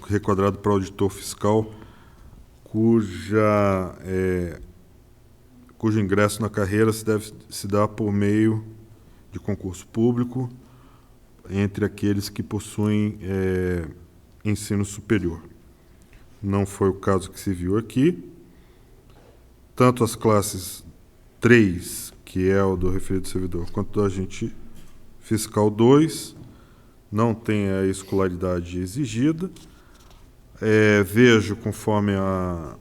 requadrado para auditor fiscal, cujo ingresso na carreira deve se dar por meio de concurso público entre aqueles que possuem ensino superior. Não foi o caso que se viu aqui. Tanto as classes 3, que é o do referido servidor, quanto do agente fiscal 2, não tem a escolaridade exigida. Vejo, conforme a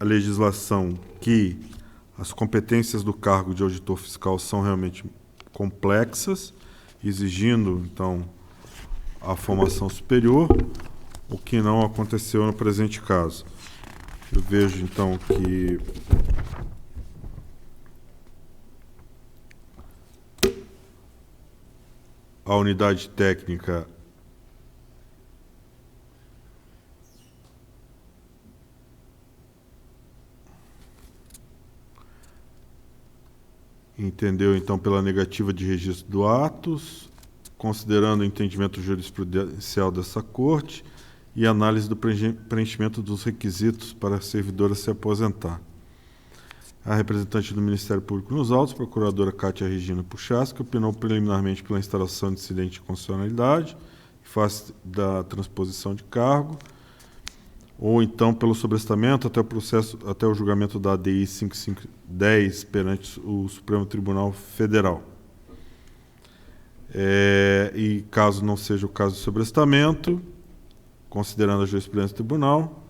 legislação, que as competências do cargo de auditor fiscal são realmente complexas, exigindo, então, a formação superior, o que não aconteceu no presente caso. Eu vejo, então, que a unidade técnica entendeu, então, pela negativa de registro do atos, considerando o entendimento jurisprudencial dessa Corte e análise do preenchimento dos requisitos para a servidora se aposentar. A representante do Ministério Público nos autos, procuradora Cátia Regina Puchasca, opinou preliminarmente pela instalação de incidente de constitucionalidade, em face da transposição de cargo, ou então pelo sobrestamento até o julgamento da ADI 5510 perante o Supremo Tribunal Federal. E caso não seja o caso de sobrestamento, considerando a jurisprudência do tribunal,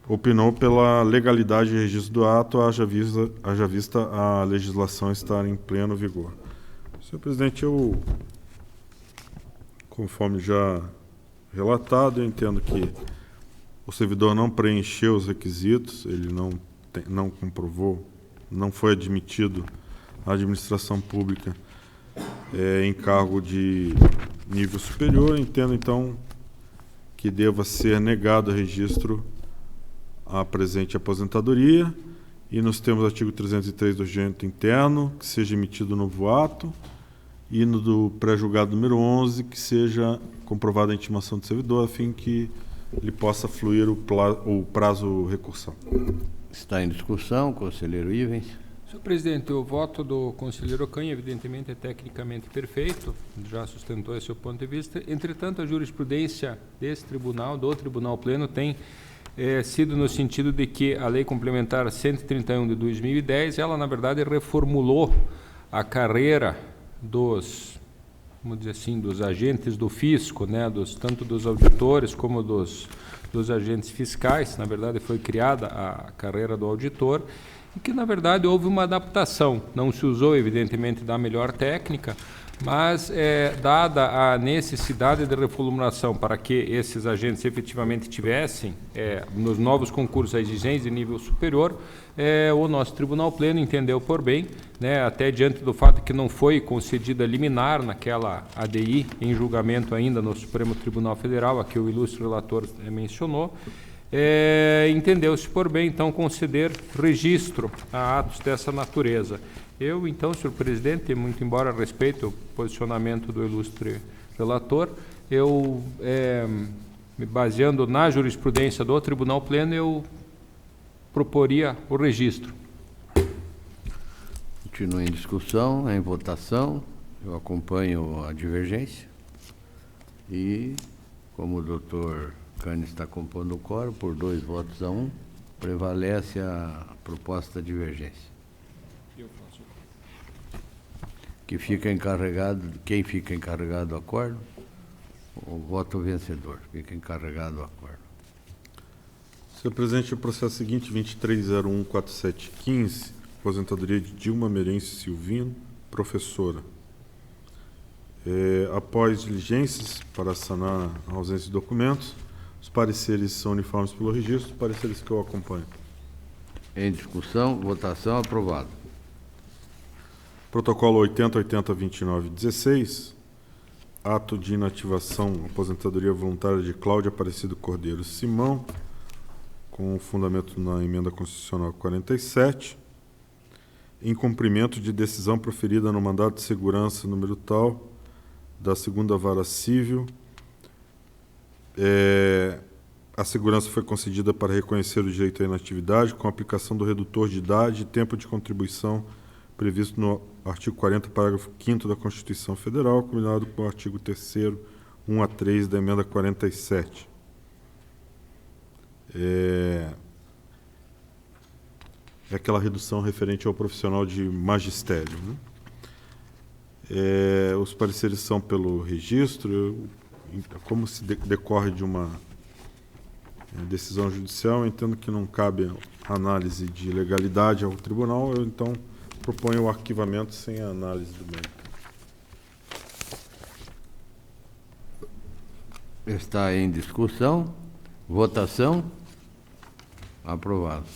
opinou pela legalidade de registro do ato, haja vista a legislação estar em pleno vigor. Senhor presidente, conforme já relatado, eu entendo que o servidor não preencheu os requisitos, ele não comprovou, não foi admitido à administração pública em cargo de nível superior. Entendo, então, que deva ser negado o registro à presente aposentadoria, e nos termos do artigo 303 do Regimento Interno, que seja emitido novo ato, e no do pré-julgado número 11, que seja comprovada a intimação do servidor, a fim que ele possa fluir o prazo recursal. Está em discussão, conselheiro Ivens. Senhor presidente, o voto do conselheiro Canha, evidentemente, é tecnicamente perfeito, já sustentou esse ponto de vista. Entretanto, a jurisprudência desse tribunal, do Tribunal Pleno, tem sido no sentido de que a Lei Complementar 131 de 2010, ela, na verdade, reformulou a carreira dos, vamos dizer assim, dos agentes do fisco, né, tanto dos auditores como dos agentes fiscais. Na verdade, foi criada a carreira do auditor, e que, na verdade, houve uma adaptação. Não se usou, evidentemente, da melhor técnica, mas, dada a necessidade de reformulação para que esses agentes efetivamente tivessem, nos novos concursos, a exigência de nível superior, o nosso Tribunal Pleno entendeu por bem, né, até diante do fato que não foi concedida liminar naquela ADI em julgamento ainda no Supremo Tribunal Federal, a que o ilustre relator mencionou, entendeu-se por bem, então, conceder registro a atos dessa natureza. Eu, então, senhor presidente, muito embora respeite o posicionamento do ilustre relator, eu, me baseando na jurisprudência do Tribunal Pleno, eu proporia o registro. Continua em discussão, em votação. Eu acompanho a divergência. E, como o doutor Cânio está compondo o quórum, por 2 votos a 1, prevalece a proposta de divergência. Quem fica encarregado do acordo? O voto vencedor. Fica encarregado do acordo. Senhor presidente, o processo seguinte, 23014715, aposentadoria de Dilma Merencio Silvino, professora. Após diligências para sanar a ausência de documentos, os pareceres são uniformes pelo registro, pareceres que eu acompanho. Em discussão, votação, aprovado. Protocolo 8080-2916, ato de inativação, aposentadoria voluntária de Cláudia Aparecido Cordeiro Simão, com fundamento na emenda constitucional 47, em cumprimento de decisão proferida no mandado de segurança número tal, da 2ª Vara Civil. A segurança foi concedida para reconhecer o direito à inatividade com a aplicação do redutor de idade e tempo de contribuição previsto no artigo 40, parágrafo 5º da Constituição Federal, combinado com o artigo 3º, 1 a 3 da emenda 47. É aquela redução referente ao profissional de magistério, né? Os pareceres são pelo registro. Como se decorre de uma decisão judicial, eu entendo que não cabe análise de legalidade ao tribunal, eu então proponho o arquivamento sem a análise do mérito. Está em discussão. Votação. Aprovado.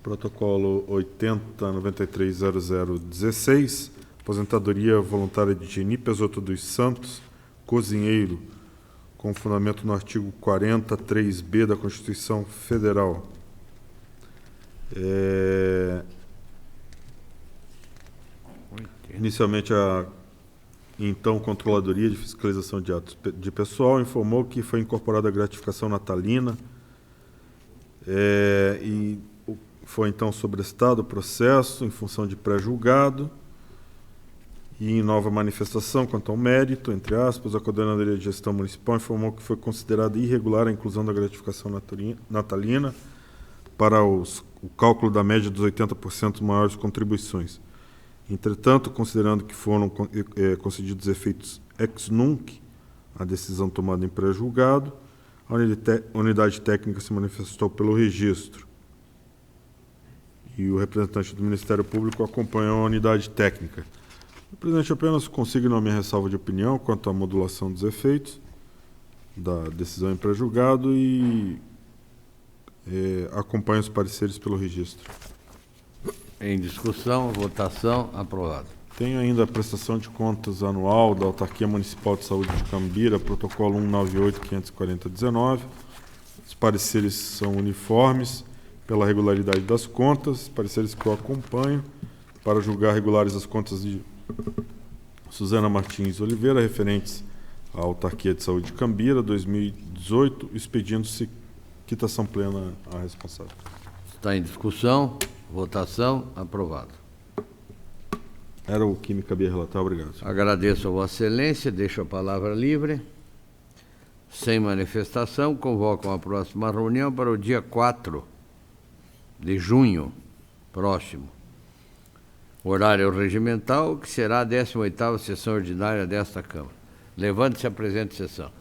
Protocolo 80930016, aposentadoria voluntária de Geni Pesoto dos Santos, cozinheiro, com fundamento no artigo 43B da Constituição Federal. Inicialmente, a então Controladoria de Fiscalização de Atos de Pessoal informou que foi incorporada a gratificação natalina e foi então sobrestado o processo em função de pré-julgado e em nova manifestação quanto ao mérito, entre aspas, a Coordenadoria de Gestão Municipal informou que foi considerada irregular a inclusão da gratificação natalina para o cálculo da média dos 80% maiores contribuições. Entretanto, considerando que foram concedidos efeitos ex nunc, a decisão tomada em pré-julgado, a unidade técnica se manifestou pelo registro. E o representante do Ministério Público acompanhou a unidade técnica. O presidente, apenas consigno a minha ressalva de opinião quanto à modulação dos efeitos da decisão em pré-julgado e acompanho os pareceres pelo registro. Em discussão, votação, aprovado. Tem ainda a prestação de contas anual da Autarquia Municipal de Saúde de Cambira, protocolo 198-540-19. Os pareceres são uniformes pela regularidade das contas, pareceres que eu acompanho para julgar regulares as contas de Suzana Martins Oliveira, referentes à Autarquia de Saúde de Cambira, 2018, expedindo-se quitação plena à responsável. Está em discussão. Votação. Aprovado. Era o que me cabia relatar. Obrigado. Agradeço a Vossa Excelência. Deixo a palavra livre. Sem manifestação, convoco a próxima reunião para o dia 4 de junho próximo. Horário regimental, que será a 18ª sessão ordinária desta Câmara. Levante-se a presente sessão.